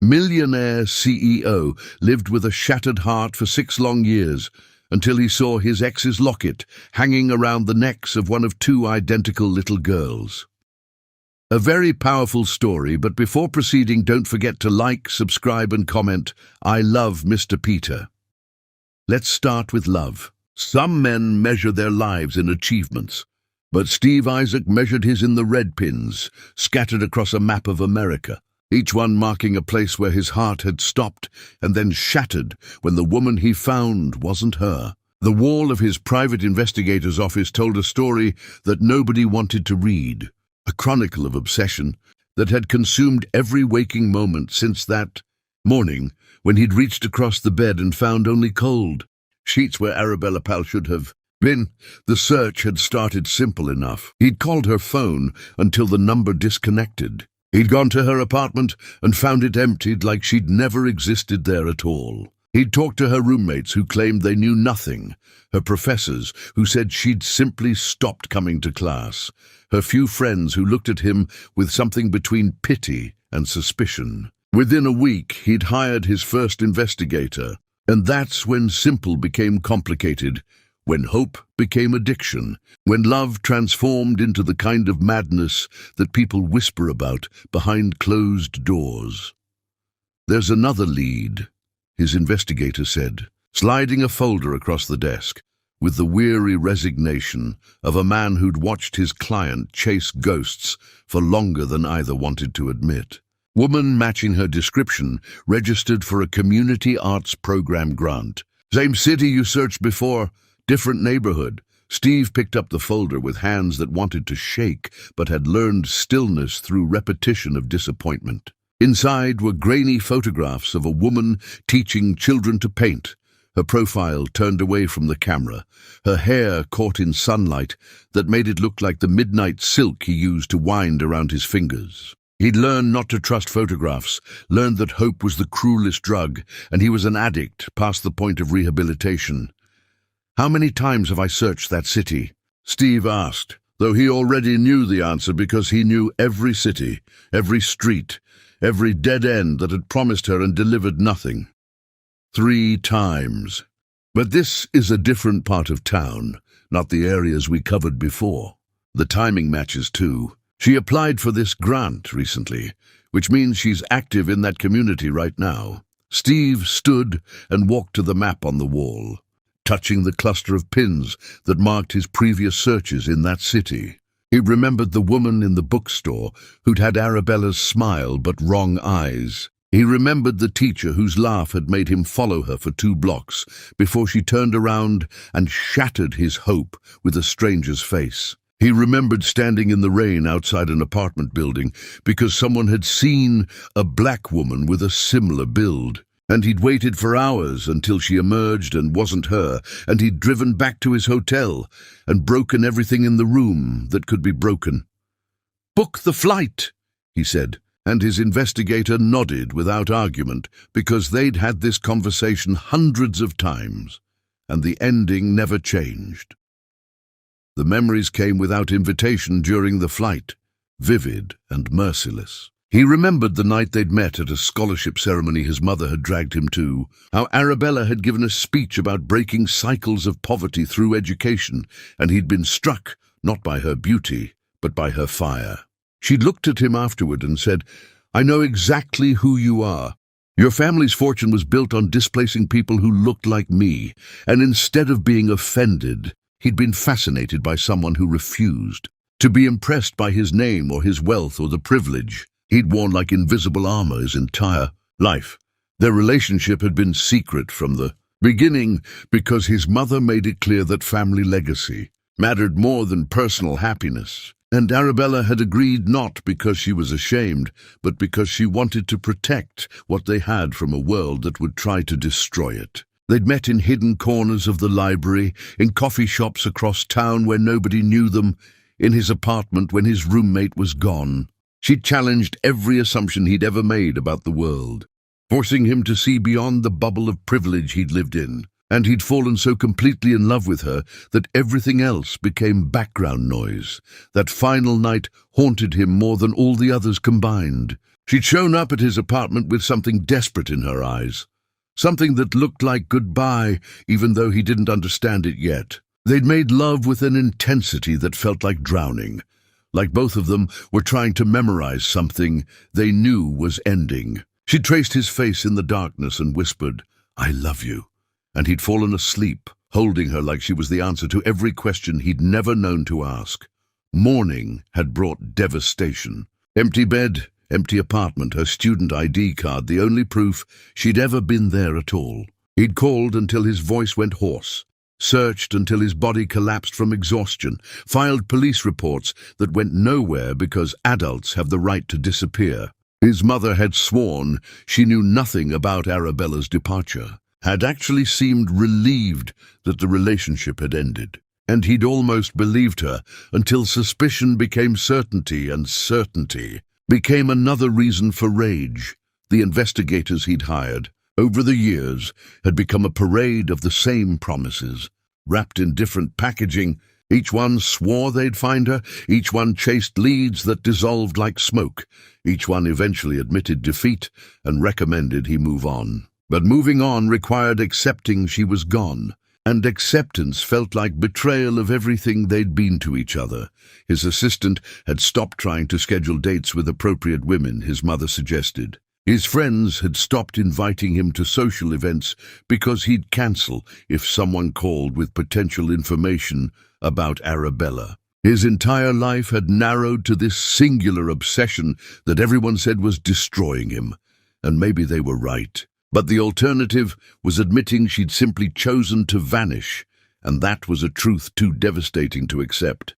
Millionaire CEO lived with a shattered heart for 6 long years until he saw his ex's locket hanging around the necks of one of 2 identical little girls. A very powerful story, but before proceeding, don't forget to like, subscribe and comment. I love Mr. Peter. Let's start with love. Some men measure their lives in achievements, but Steve Isaac measured his in the red pins, scattered across a map of America, each one marking a place where his heart had stopped and then shattered when the woman he found wasn't her. The wall of his private investigator's office told a story that nobody wanted to read, a chronicle of obsession that had consumed every waking moment since that morning when he'd reached across the bed and found only cold sheets where Arabella Pal should have been. The search had started simple enough. He'd called her phone until the number disconnected. He'd gone to her apartment and found it emptied, like she'd never existed there at all. He'd talked to her roommates who claimed they knew nothing, her professors who said she'd simply stopped coming to class, her few friends who looked at him with something between pity and suspicion. Within a week, he'd hired his first investigator, and that's when simple became complicated, when hope became addiction, when love transformed into the kind of madness that people whisper about behind closed doors. "There's another lead," his investigator said, sliding a folder across the desk, with the weary resignation of a man who'd watched his client chase ghosts for longer than either wanted to admit. Woman matching her description, registered for a community arts program grant. Same city you searched before, different neighborhood. Steve picked up the folder with hands that wanted to shake, but had learned stillness through repetition of disappointment. Inside were grainy photographs of a woman teaching children to paint, her profile turned away from the camera, her hair caught in sunlight that made it look like the midnight silk he used to wind around his fingers. He'd learned not to trust photographs, learned that hope was the cruelest drug, and he was an addict past the point of rehabilitation. "How many times have I searched that city?" Steve asked, though he already knew the answer because he knew every city, every street, every dead end that had promised her and delivered nothing. 3 times. But this is a different part of town, not the areas we covered before. The timing matches too. She applied for this grant recently, which means she's active in that community right now. Steve stood and walked to the map on the wall, touching the cluster of pins that marked his previous searches in that city. He remembered the woman in the bookstore who'd had Arabella's smile but wrong eyes. He remembered the teacher whose laugh had made him follow her for 2 blocks before she turned around and shattered his hope with a stranger's face. He remembered standing in the rain outside an apartment building because someone had seen a black woman with a similar build, and he'd waited for hours until she emerged and wasn't her, and he'd driven back to his hotel and broken everything in the room that could be broken. "Book the flight," he said, and his investigator nodded without argument because they'd had this conversation hundreds of times, and the ending never changed. The memories came without invitation during the flight, vivid and merciless. He remembered the night they'd met at a scholarship ceremony his mother had dragged him to, how Arabella had given a speech about breaking cycles of poverty through education, and he'd been struck not by her beauty, but by her fire. She'd looked at him afterward and said, "I know exactly who you are. Your family's fortune was built on displacing people who looked like me, and instead of being offended, he'd been fascinated by someone who refused to be impressed by his name or his wealth or the privilege he'd worn like invisible armor his entire life." Their relationship had been secret from the beginning because his mother made it clear that family legacy mattered more than personal happiness. And Arabella had agreed not because she was ashamed, but because she wanted to protect what they had from a world that would try to destroy it. They'd met in hidden corners of the library, in coffee shops across town where nobody knew them, in his apartment when his roommate was gone. She challenged every assumption he'd ever made about the world, forcing him to see beyond the bubble of privilege he'd lived in. And he'd fallen so completely in love with her that everything else became background noise. That final night haunted him more than all the others combined. She'd shown up at his apartment with something desperate in her eyes, something that looked like goodbye, even though he didn't understand it yet. They'd made love with an intensity that felt like drowning, like both of them were trying to memorize something they knew was ending. She traced his face in the darkness and whispered, "I love you," and he'd fallen asleep, holding her like she was the answer to every question he'd never known to ask. Morning had brought devastation. Empty bed, empty apartment, her student ID card, the only proof she'd ever been there at all. He'd called until his voice went hoarse, searched until his body collapsed from exhaustion, filed police reports that went nowhere because adults have the right to disappear. His mother had sworn she knew nothing about Arabella's departure, had actually seemed relieved that the relationship had ended. And he'd almost believed her until suspicion became certainty, and certainty became another reason for rage. The investigators he'd hired over the years had become a parade of the same promises, wrapped in different packaging. Each one swore they'd find her, each one chased leads that dissolved like smoke, each one eventually admitted defeat and recommended he move on. But moving on required accepting she was gone, and acceptance felt like betrayal of everything they'd been to each other. His assistant had stopped trying to schedule dates with appropriate women, his mother suggested. His friends had stopped inviting him to social events because he'd cancel if someone called with potential information about Arabella. His entire life had narrowed to this singular obsession that everyone said was destroying him, and maybe they were right. But the alternative was admitting she'd simply chosen to vanish, and that was a truth too devastating to accept.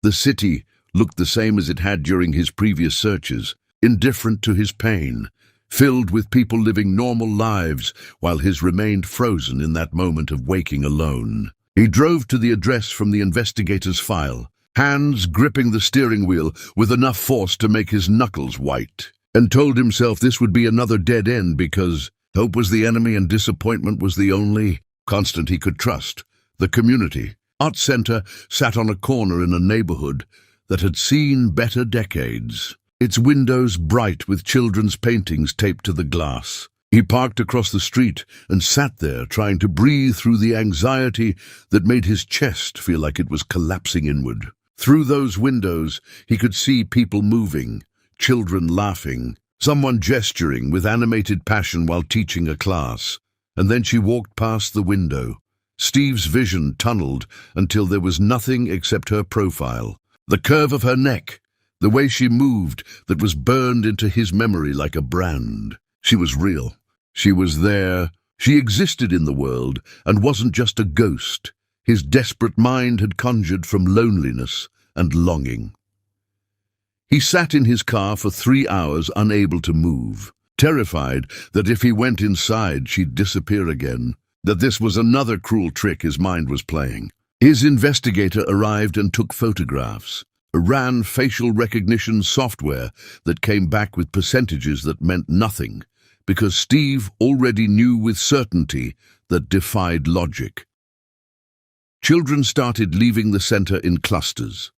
The city looked the same as it had during his previous searches, indifferent to his pain, filled with people living normal lives while his remained frozen in that moment of waking alone. He drove to the address from the investigator's file, hands gripping the steering wheel with enough force to make his knuckles white, and told himself this would be another dead end because hope was the enemy and disappointment was the only constant he could trust. The community art center sat on a corner in a neighborhood that had seen better decades, its windows bright with children's paintings taped to the glass. He parked across the street and sat there trying to breathe through the anxiety that made his chest feel like it was collapsing inward. Through those windows, he could see people moving, children laughing, someone gesturing with animated passion while teaching a class. And then she walked past the window. Steve's vision tunneled until there was nothing except her profile, the curve of her neck, the way she moved that was burned into his memory like a brand. She was real. She was there. She existed in the world and wasn't just a ghost his desperate mind had conjured from loneliness and longing. He sat in his car for 3 hours, unable to move, terrified that if he went inside she'd disappear again, that this was another cruel trick his mind was playing. His investigator arrived and took photographs, ran facial recognition software that came back with percentages that meant nothing, because Steve already knew with certainty that defied logic. Children started leaving the center in clusters,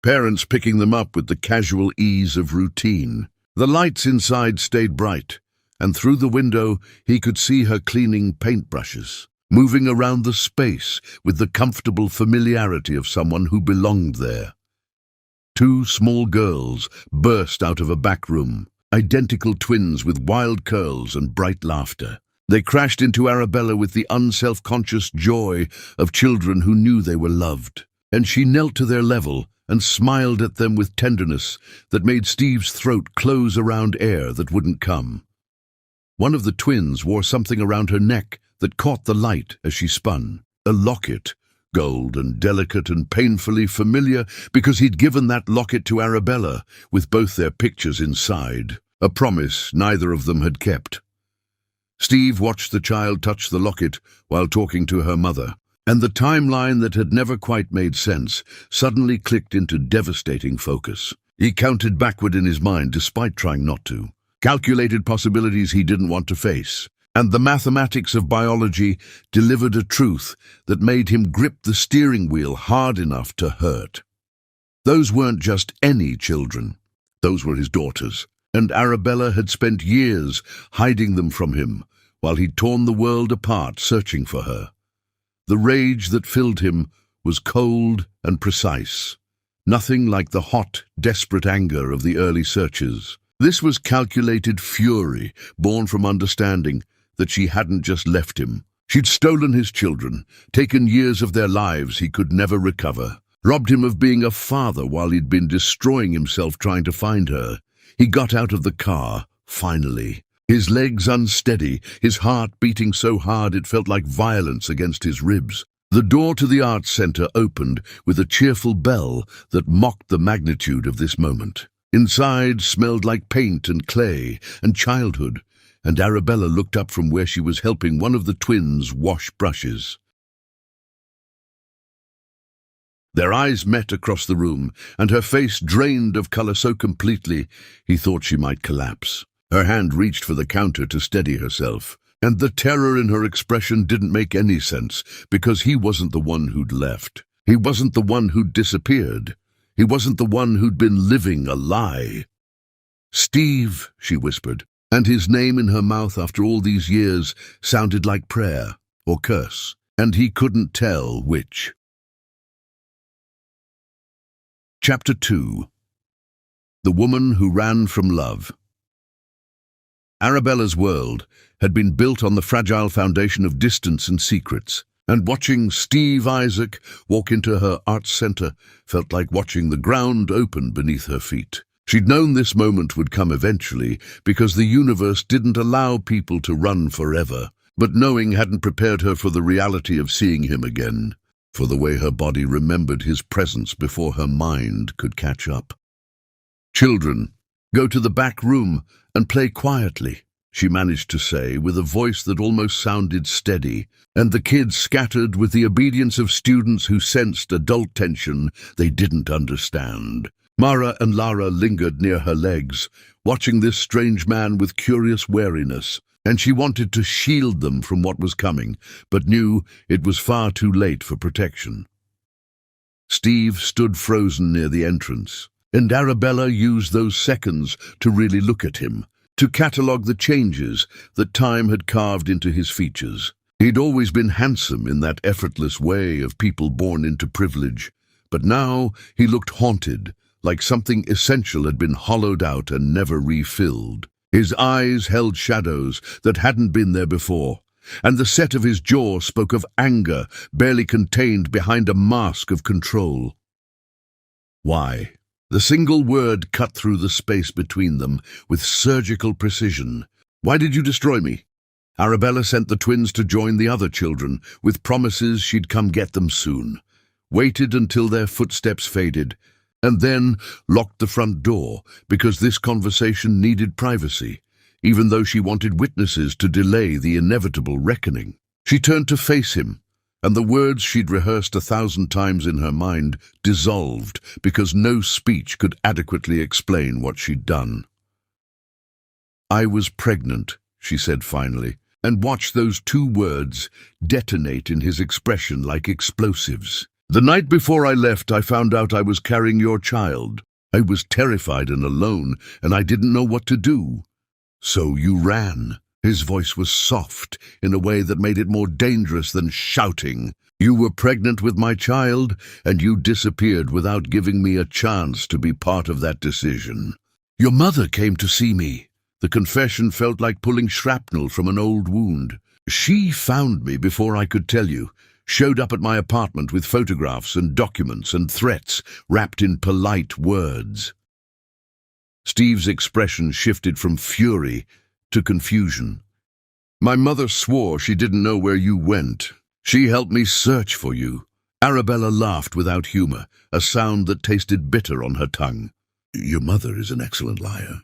parents picking them up with the casual ease of routine. The lights inside stayed bright, and through the window he could see her cleaning paintbrushes, moving around the space with the comfortable familiarity of someone who belonged there. 2 small girls burst out of a back room, identical twins with wild curls and bright laughter. They crashed into Arabella with the unself-conscious joy of children who knew they were loved, and she knelt to their level and smiled at them with tenderness that made Steve's throat close around air that wouldn't come. One of the twins wore something around her neck that caught the light as she spun, a locket, gold and delicate and painfully familiar because he'd given that locket to Arabella with both their pictures inside, a promise neither of them had kept. Steve watched the child touch the locket while talking to her mother, and the timeline that had never quite made sense suddenly clicked into devastating focus. He counted backward in his mind despite trying not to, calculated possibilities he didn't want to face, and the mathematics of biology delivered a truth that made him grip the steering wheel hard enough to hurt. Those weren't just any children. Those were his daughters. and Arabella had spent years hiding them from him while he'd torn the world apart searching for her. The rage that filled him was cold and precise, nothing like the hot, desperate anger of the early searches. This was calculated fury, born from understanding that she hadn't just left him. She'd stolen his children, taken years of their lives he could never recover, robbed him of being a father while he'd been destroying himself trying to find her. He got out of the car, finally, his legs unsteady, his heart beating so hard it felt like violence against his ribs. The door to the arts center opened with a cheerful bell that mocked the magnitude of this moment. Inside smelled like paint and clay and childhood, and Arabella looked up from where she was helping one of the twins wash brushes. Their eyes met across the room, and her face drained of color so completely he thought she might collapse. Her hand reached for the counter to steady herself, and the terror in her expression didn't make any sense, because he wasn't the one who'd left. He wasn't the one who'd disappeared. He wasn't the one who'd been living a lie. "Steve," she whispered, and his name in her mouth after all these years sounded like prayer or curse, and he couldn't tell which. Chapter 2. The Woman Who Ran from Love. Arabella's world had been built on the fragile foundation of distance and secrets, and watching Steve Isaac walk into her arts center felt like watching the ground open beneath her feet. She'd known this moment would come eventually because the universe didn't allow people to run forever, but knowing hadn't prepared her for the reality of seeing him again, for the way her body remembered his presence before her mind could catch up. "Children, go to the back room and play quietly," she managed to say with a voice that almost sounded steady, and the kids scattered with the obedience of students who sensed adult tension they didn't understand. Mara and Lara lingered near her legs, watching this strange man with curious wariness, and she wanted to shield them from what was coming, but knew it was far too late for protection. Steve stood frozen near the entrance, and Arabella used those seconds to really look at him, to catalogue the changes that time had carved into his features. He'd always been handsome in that effortless way of people born into privilege, but now he looked haunted, like something essential had been hollowed out and never refilled. His eyes held shadows that hadn't been there before, and the set of his jaw spoke of anger barely contained behind a mask of control. "Why?" The single word cut through the space between them with surgical precision. "Why did you destroy me?" Arabella sent the twins to join the other children, with promises she'd come get them soon, waited until their footsteps faded, and then locked the front door because this conversation needed privacy, even though she wanted witnesses to delay the inevitable reckoning. She turned to face him, and the words she'd rehearsed 1,000 times in her mind dissolved because no speech could adequately explain what she'd done. "I was pregnant," she said finally, and watched those two words detonate in his expression like explosives. "The night before I left, I found out I was carrying your child. I was terrified and alone, and I didn't know what to do. So you ran." His voice was soft in a way that made it more dangerous than shouting. "You were pregnant with my child, and you disappeared without giving me a chance to be part of that decision. Your mother came to see me." The confession felt like pulling shrapnel from an old wound. "She found me before I could tell you. Showed up at my apartment with photographs and documents and threats wrapped in polite words." Steve's expression shifted from fury to confusion. "My mother swore she didn't know where you went. She helped me search for you." Arabella laughed without humor, a sound that tasted bitter on her tongue. "Your mother is an excellent liar.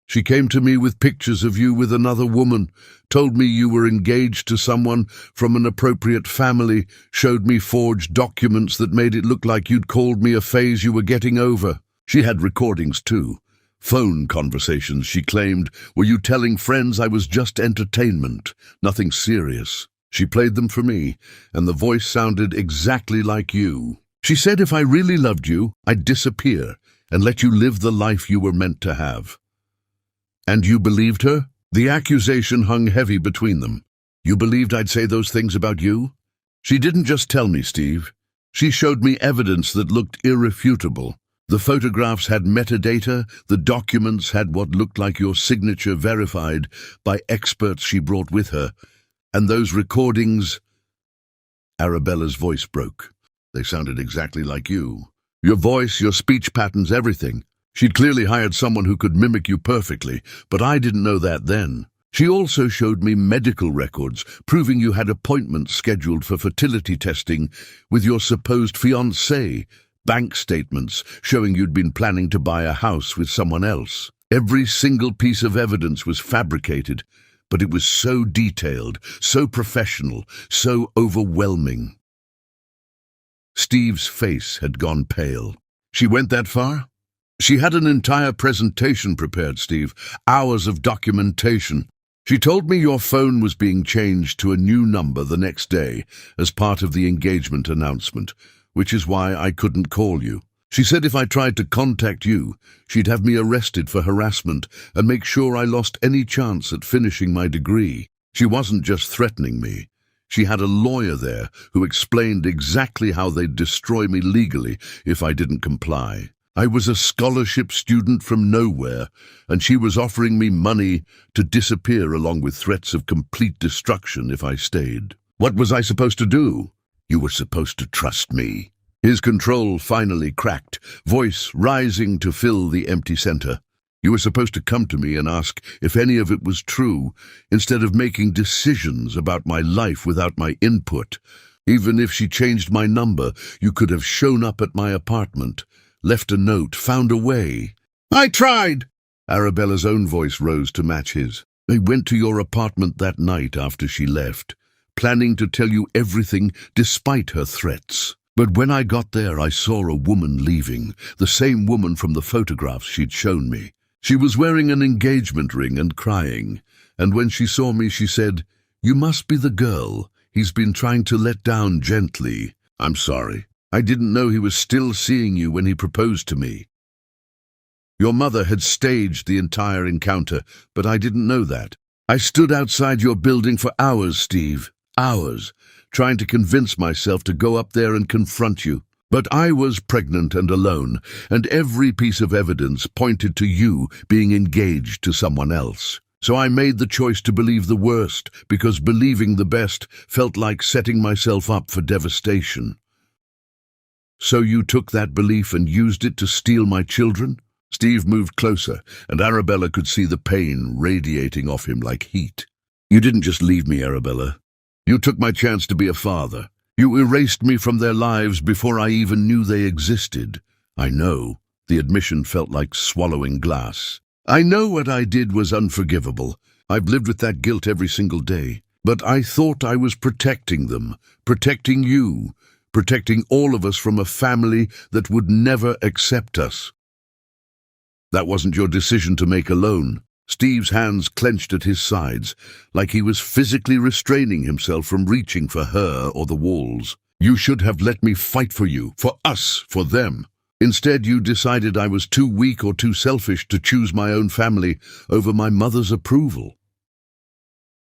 She came to me with pictures of you with another woman, told me you were engaged to someone from an appropriate family, showed me forged documents that made it look like you'd called me a phase you were getting over. She had recordings too. Phone conversations, she claimed, were you telling friends I was just entertainment, nothing serious. She played them for me, and the voice sounded exactly like you. She said if I really loved you, I'd disappear and let you live the life you were meant to have." And you believed her? The accusation hung heavy between them. You believed I'd say those things about you? She didn't just tell me, Steve. She showed me evidence that looked irrefutable. The photographs had metadata, the documents had what looked like your signature verified by experts she brought with her, and those recordings... Arabella's voice broke. They sounded exactly like you. Your voice, your speech patterns, everything. She'd clearly hired someone who could mimic you perfectly, but I didn't know that then. She also showed me medical records, proving you had appointments scheduled for fertility testing with your supposed fiancé, bank statements showing you'd been planning to buy a house with someone else. Every single piece of evidence was fabricated, but it was so detailed, so professional, so overwhelming. Steve's face had gone pale. She went that far? She had an entire presentation prepared, Steve, hours of documentation. She told me your phone was being changed to a new number the next day as part of the engagement announcement, which is why I couldn't call you. She said if I tried to contact you, she'd have me arrested for harassment and make sure I lost any chance at finishing my degree. She wasn't just threatening me. She had a lawyer there who explained exactly how they'd destroy me legally if I didn't comply. I was a scholarship student from nowhere, and she was offering me money to disappear along with threats of complete destruction if I stayed. What was I supposed to do? You were supposed to trust me. His control finally cracked, voice rising to fill the empty center. You were supposed to come to me and ask if any of it was true, instead of making decisions about my life without my input. Even if she changed my number, you could have shown up at my apartment, left a note, found a way. I tried! Arabella's own voice rose to match his. I went to your apartment that night after she left, planning to tell you everything despite her threats. But when I got there, I saw a woman leaving, the same woman from the photographs she'd shown me. She was wearing an engagement ring and crying, and when she saw me, she said, "You must be the girl he's been trying to let down gently." I'm sorry. I didn't know he was still seeing you when he proposed to me. Your mother had staged the entire encounter, but I didn't know that. I stood outside your building for hours, Steve, hours, trying to convince myself to go up there and confront you. But I was pregnant and alone, and every piece of evidence pointed to you being engaged to someone else. So I made the choice to believe the worst, because believing the best felt like setting myself up for devastation. So you took that belief and used it to steal my children? Steve moved closer, and Arabella could see the pain radiating off him like heat. You didn't just leave me, Arabella. You took my chance to be a father. You erased me from their lives before I even knew they existed. I know. The admission felt like swallowing glass. I know what I did was unforgivable. I've lived with that guilt every single day. But I thought I was protecting them, protecting you, protecting all of us from a family that would never accept us. That wasn't your decision to make alone. Steve's hands clenched at his sides, like he was physically restraining himself from reaching for her or the walls. You should have let me fight for you, for us, for them. Instead, you decided I was too weak or too selfish to choose my own family over my mother's approval.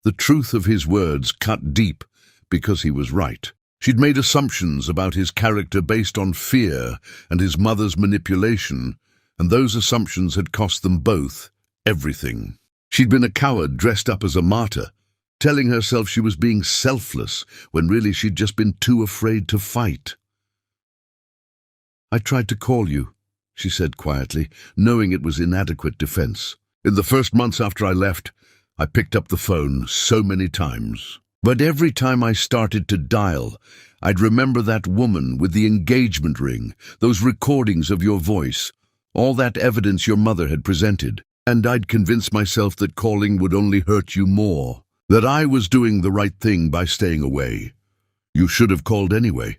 The truth of his words cut deep because he was right. She'd made assumptions about his character based on fear and his mother's manipulation, and those assumptions had cost them both everything. She'd been a coward dressed up as a martyr, telling herself she was being selfless when really she'd just been too afraid to fight. I tried to call you, she said quietly, knowing it was inadequate defense. In the first months after I left, I picked up the phone so many times. But every time I started to dial, I'd remember that woman with the engagement ring, those recordings of your voice, all that evidence your mother had presented, and I'd convince myself that calling would only hurt you more, that I was doing the right thing by staying away. You should have called anyway.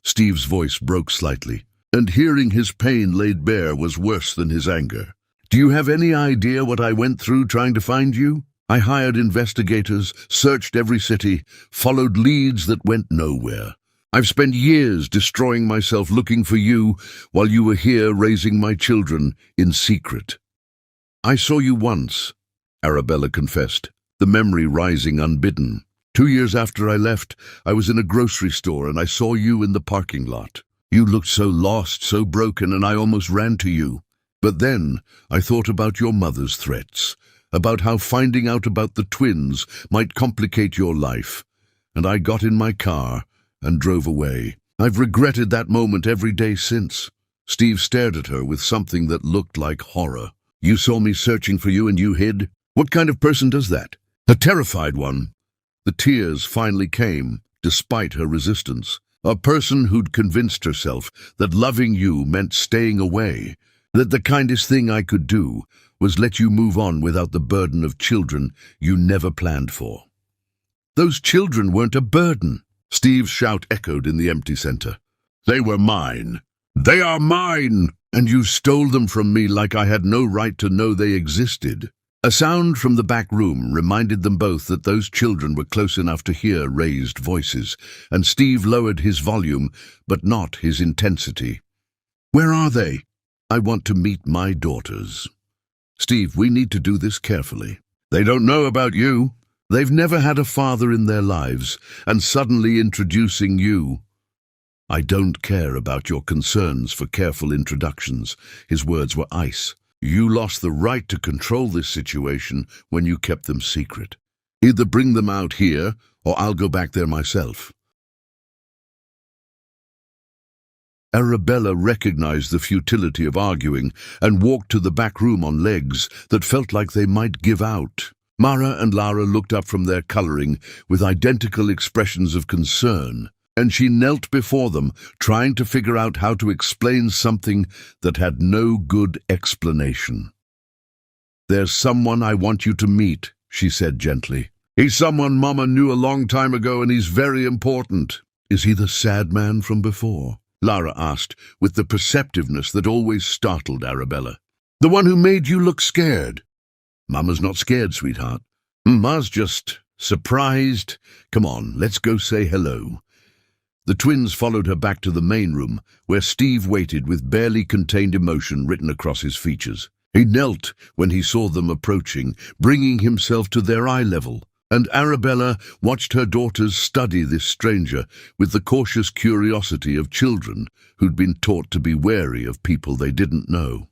Steve's voice broke slightly, and hearing his pain laid bare was worse than his anger. Do you have any idea what I went through trying to find you? I hired investigators, searched every city, followed leads that went nowhere. I've spent years destroying myself looking for you while you were here raising my children in secret. I saw you once, Arabella confessed, the memory rising unbidden. 2 years after I left, I was in a grocery store and I saw you in the parking lot. You looked so lost, so broken, and I almost ran to you. But then I thought about your mother's threats, about how finding out about the twins might complicate your life, and I got in my car and drove away. I've regretted that moment every day since. Steve stared at her with something that looked like horror. You saw me searching for you and you hid? What kind of person does that? A terrified one. The tears finally came, despite her resistance. A person who'd convinced herself that loving you meant staying away, that the kindest thing I could do was let you move on without the burden of children you never planned for. Those children weren't a burden. Steve's shout echoed in the empty center. They were mine. They are mine! And you stole them from me like I had no right to know they existed. A sound from the back room reminded them both that those children were close enough to hear raised voices, and Steve lowered his volume, but not his intensity. Where are they? I want to meet my daughters. Steve, we need to do this carefully. They don't know about you. They've never had a father in their lives, and suddenly introducing you. I don't care about your concerns for careful introductions. His words were ice. You lost the right to control this situation when you kept them secret. Either bring them out here, or I'll go back there myself. Arabella recognized the futility of arguing and walked to the back room on legs that felt like they might give out. Mara and Lara looked up from their coloring with identical expressions of concern, and she knelt before them, trying to figure out how to explain something that had no good explanation. There's someone I want you to meet, she said gently. He's someone Mama knew a long time ago, and he's very important. Is he the sad man from before? Lara asked, with the perceptiveness that always startled Arabella. The one who made you look scared. Mama's not scared, sweetheart. Ma's just surprised. Come on, let's go say hello. The twins followed her back to the main room, where Steve waited with barely contained emotion written across his features. He knelt when he saw them approaching, bringing himself to their eye level, and Arabella watched her daughters study this stranger with the cautious curiosity of children who'd been taught to be wary of people they didn't know.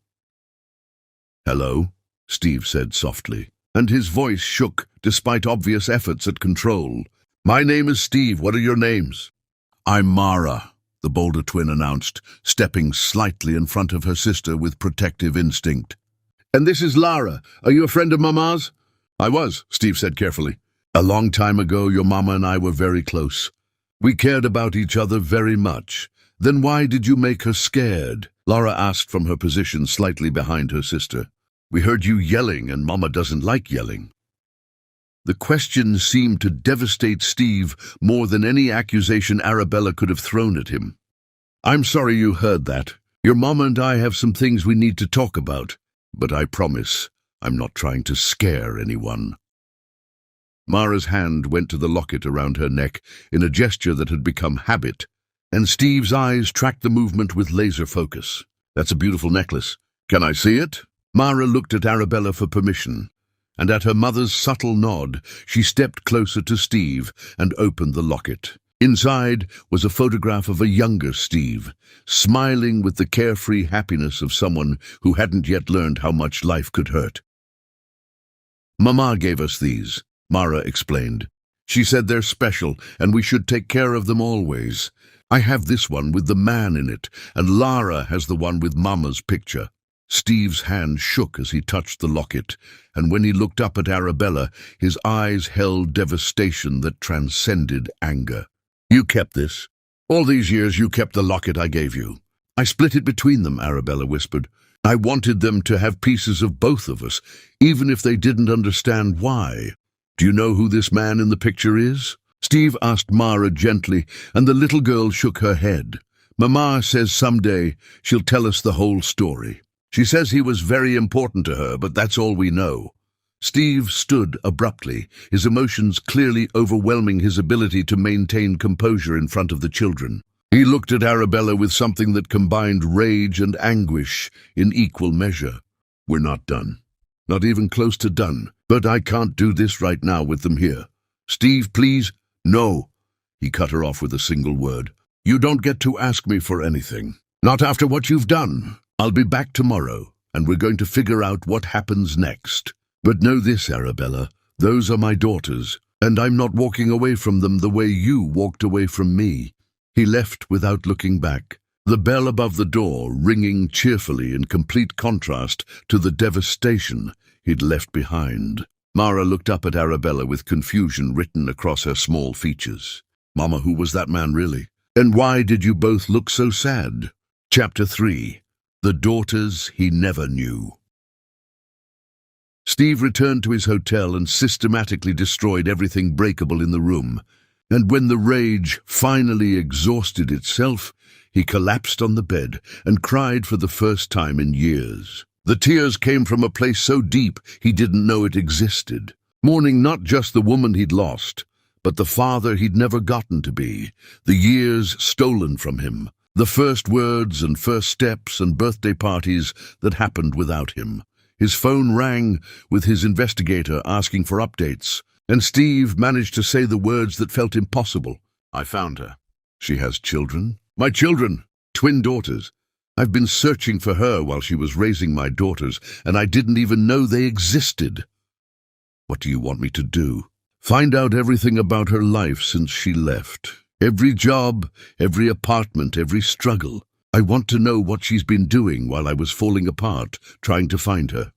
Hello, Steve said softly, and his voice shook despite obvious efforts at control. My name is Steve. What are your names? I'm Mara, the bolder twin announced, stepping slightly in front of her sister with protective instinct. And this is Lara. Are you a friend of Mama's? I was, Steve said carefully. A long time ago, your Mama and I were very close. We cared about each other very much. Then why did you make her scared? Lara asked from her position slightly behind her sister. We heard you yelling, and Mama doesn't like yelling. The question seemed to devastate Steve more than any accusation Arabella could have thrown at him. I'm sorry you heard that. Your Mama and I have some things we need to talk about, but I promise I'm not trying to scare anyone. Mara's hand went to the locket around her neck in a gesture that had become habit, and Steve's eyes tracked the movement with laser focus. That's a beautiful necklace. Can I see it? Mara looked at Arabella for permission, and at her mother's subtle nod, she stepped closer to Steve and opened the locket. Inside was a photograph of a younger Steve, smiling with the carefree happiness of someone who hadn't yet learned how much life could hurt. Mama gave us these, Mara explained. She said they're special and we should take care of them always. I have this one with the man in it, and Lara has the one with Mama's picture. Steve's hand shook as he touched the locket, and when he looked up at Arabella, his eyes held devastation that transcended anger. You kept this. All these years you kept the locket I gave you. I split it between them, Arabella whispered. I wanted them to have pieces of both of us, even if they didn't understand why. Do you know who this man in the picture is? Steve asked Mara gently, and the little girl shook her head. Mama says someday she'll tell us the whole story. She says he was very important to her, but that's all we know. Steve stood abruptly, his emotions clearly overwhelming his ability to maintain composure in front of the children. He looked at Arabella with something that combined rage and anguish in equal measure. We're not done. Not even close to done. But I can't do this right now with them here. Steve, please. No. He cut her off with a single word. You don't get to ask me for anything. Not after what you've done. I'll be back tomorrow, and we're going to figure out what happens next. But know this, Arabella, those are my daughters, and I'm not walking away from them the way you walked away from me. He left without looking back, the bell above the door ringing cheerfully in complete contrast to the devastation he'd left behind. Mara looked up at Arabella with confusion written across her small features. Mama, who was that man really? And why did you both look so sad? Chapter 3. The Daughters He Never Knew. Steve returned to his hotel and systematically destroyed everything breakable in the room. And when the rage finally exhausted itself, he collapsed on the bed and cried for the first time in years. The tears came from a place so deep he didn't know it existed, mourning not just the woman he'd lost, but the father he'd never gotten to be, the years stolen from him, the first words and first steps and birthday parties that happened without him. His phone rang with his investigator asking for updates, and Steve managed to say the words that felt impossible. I found her. She has children. My children, twin daughters. I've been searching for her while she was raising my daughters, and I didn't even know they existed. What do you want me to do? Find out everything about her life since she left. Every job, every apartment, every struggle. I want to know what she's been doing while I was falling apart, trying to find her.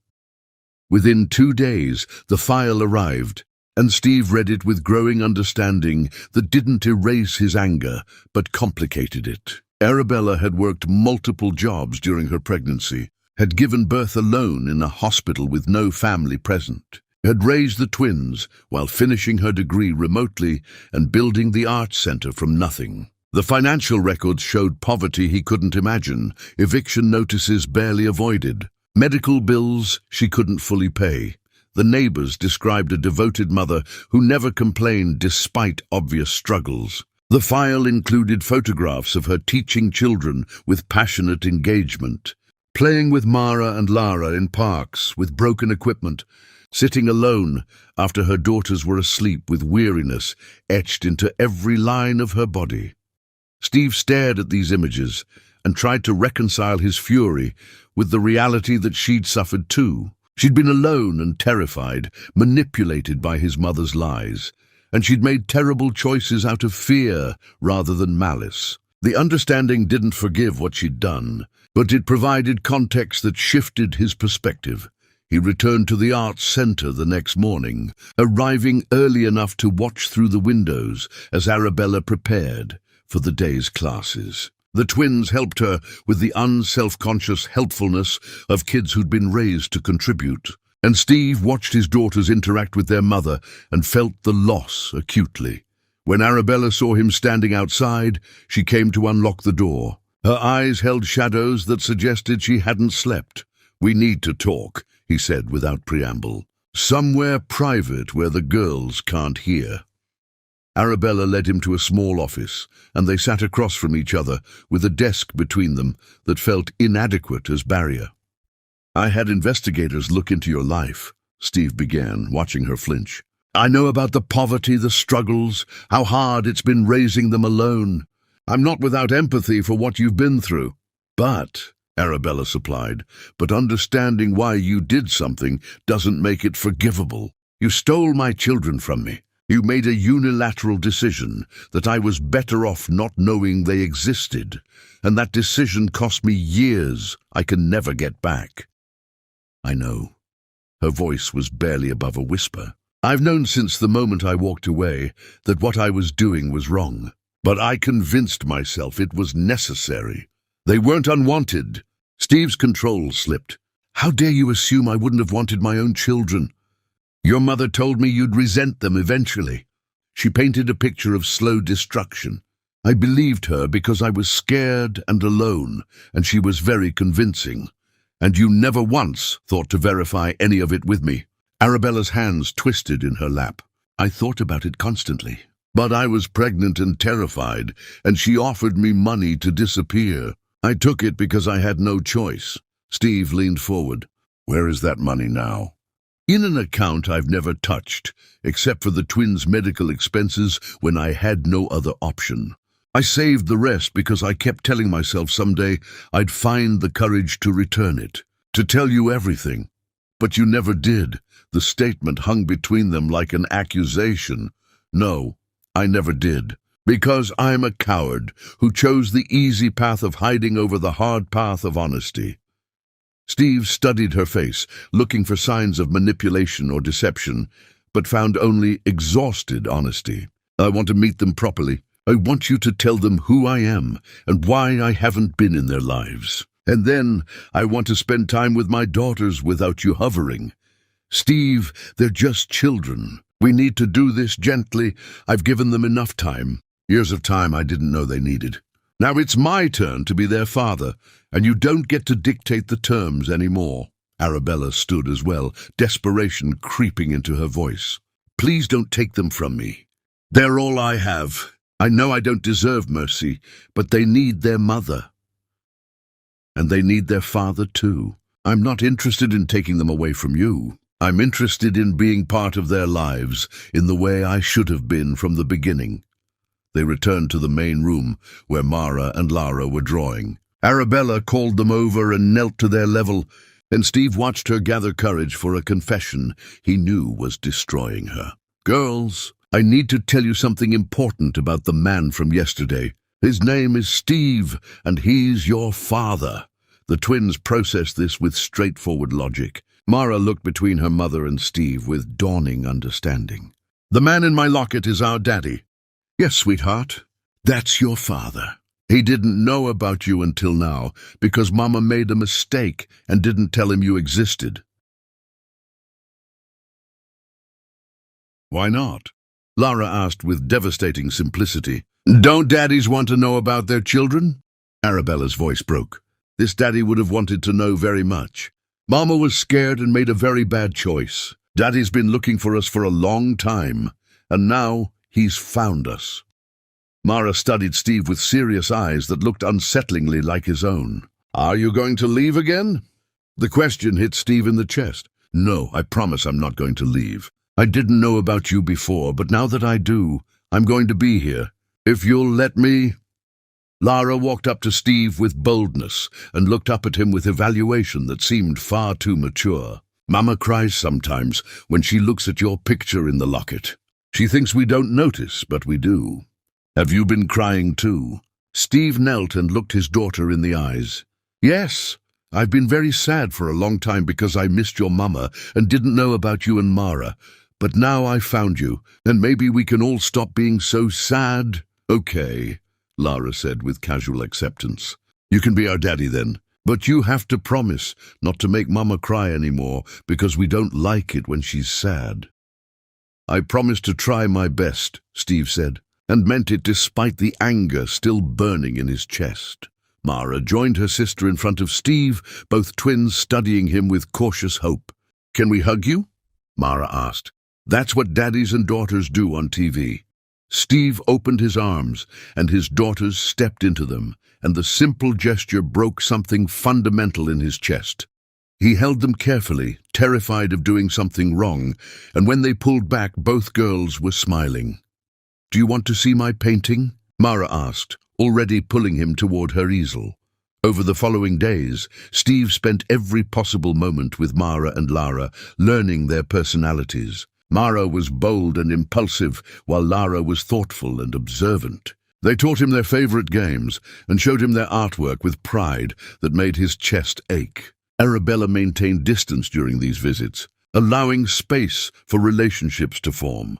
Within 2 days, the file arrived, and Steve read it with growing understanding that didn't erase his anger, but complicated it. Arabella had worked multiple jobs during her pregnancy, had given birth alone in a hospital with no family present, had raised the twins while finishing her degree remotely and building the arts center from nothing. The financial records showed poverty he couldn't imagine, eviction notices barely avoided, medical bills she couldn't fully pay. The neighbors described a devoted mother who never complained despite obvious struggles. The file included photographs of her teaching children with passionate engagement, playing with Mara and Lara in parks with broken equipment, sitting alone after her daughters were asleep with weariness etched into every line of her body. Steve stared at these images and tried to reconcile his fury with the reality that she'd suffered too. She'd been alone and terrified, manipulated by his mother's lies, and she'd made terrible choices out of fear rather than malice. The understanding didn't forgive what she'd done, but it provided context that shifted his perspective. He returned to the arts center the next morning, arriving early enough to watch through the windows as Arabella prepared for the day's classes. The twins helped her with the unself-conscious helpfulness of kids who'd been raised to contribute. And Steve watched his daughters interact with their mother and felt the loss acutely. When Arabella saw him standing outside, she came to unlock the door. Her eyes held shadows that suggested she hadn't slept. "We need to talk," he said without preamble. "Somewhere private where the girls can't hear." Arabella led him to a small office, and they sat across from each other with a desk between them that felt inadequate as barrier. "I had investigators look into your life," Steve began, watching her flinch. "I know about the poverty, the struggles, how hard it's been raising them alone. I'm not without empathy for what you've been through. But," Arabella supplied, "but understanding why you did something doesn't make it forgivable. You stole my children from me. You made a unilateral decision that I was better off not knowing they existed, and that decision cost me years I can never get back." "I know." Her voice was barely above a whisper. "I've known since the moment I walked away that what I was doing was wrong, but I convinced myself it was necessary. They weren't unwanted." Steve's control slipped. "How dare you assume I wouldn't have wanted my own children? Your mother told me you'd resent them eventually." She painted a picture of slow destruction. "I believed her because I was scared and alone, and she was very convincing. And you never once thought to verify any of it with me." Arabella's hands twisted in her lap. "I thought about it constantly. But I was pregnant and terrified, and she offered me money to disappear. I took it because I had no choice." Steve leaned forward. "Where is that money now?" In an account I've never touched, except for the twins' medical expenses when I had no other option. I saved the rest because I kept telling myself someday I'd find the courage to return it, to tell you everything. But you never did. The statement hung between them like an accusation. No, I never did. Because I'm a coward who chose the easy path of hiding over the hard path of honesty. Steve studied her face, looking for signs of manipulation or deception, but found only exhausted honesty. I want to meet them properly. I want you to tell them who I am and why I haven't been in their lives. And then I want to spend time with my daughters without you hovering. Steve, they're just children. We need to do this gently. I've given them enough time. Years of time I didn't know they needed. Now it's my turn to be their father, and you don't get to dictate the terms anymore. Arabella stood as well, desperation creeping into her voice. Please don't take them from me. They're all I have. I know I don't deserve mercy, but they need their mother. And they need their father too. I'm not interested in taking them away from you. I'm interested in being part of their lives in the way I should have been from the beginning. They returned to the main room where Mara and Lara were drawing. Arabella called them over and knelt to their level, and Steve watched her gather courage for a confession he knew was destroying her. Girls, I need to tell you something important about the man from yesterday. His name is Steve, and he's your father. The twins processed this with straightforward logic. Mara looked between her mother and Steve with dawning understanding. The man in my locket is our daddy. Yes, sweetheart, that's your father. He didn't know about you until now because Mama made a mistake and didn't tell him you existed. Why not? Lara asked with devastating simplicity. Don't daddies want to know about their children? Arabella's voice broke. This daddy would have wanted to know very much. Mama was scared and made a very bad choice. Daddy's been looking for us for a long time, and now he's found us. Mara studied Steve with serious eyes that looked unsettlingly like his own. Are you going to leave again? The question hit Steve in the chest. No, I promise I'm not going to leave. I didn't know about you before, but now that I do, I'm going to be here. If you'll let me. Lara walked up to Steve with boldness and looked up at him with evaluation that seemed far too mature. Mama cries sometimes when she looks at your picture in the locket. She thinks we don't notice, but we do. Have you been crying too? Steve knelt and looked his daughter in the eyes. Yes, I've been very sad for a long time because I missed your mama and didn't know about you and Mara. But now I found you, and maybe we can all stop being so sad. Okay, Lara said with casual acceptance. You can be our daddy then, but you have to promise not to make Mama cry anymore because we don't like it when she's sad. I promise to try my best, Steve said, and meant it despite the anger still burning in his chest. Mara joined her sister in front of Steve, both twins studying him with cautious hope. Can we hug you? Mara asked. That's what daddies and daughters do on TV. Steve opened his arms, and his daughters stepped into them, and the simple gesture broke something fundamental in his chest. He held them carefully, terrified of doing something wrong, and when they pulled back, both girls were smiling. Do you want to see my painting? Mara asked, already pulling him toward her easel. Over the following days, Steve spent every possible moment with Mara and Lara, learning their personalities. Mara was bold and impulsive, while Lara was thoughtful and observant. They taught him their favorite games and showed him their artwork with pride that made his chest ache. Arabella maintained distance during these visits, allowing space for relationships to form.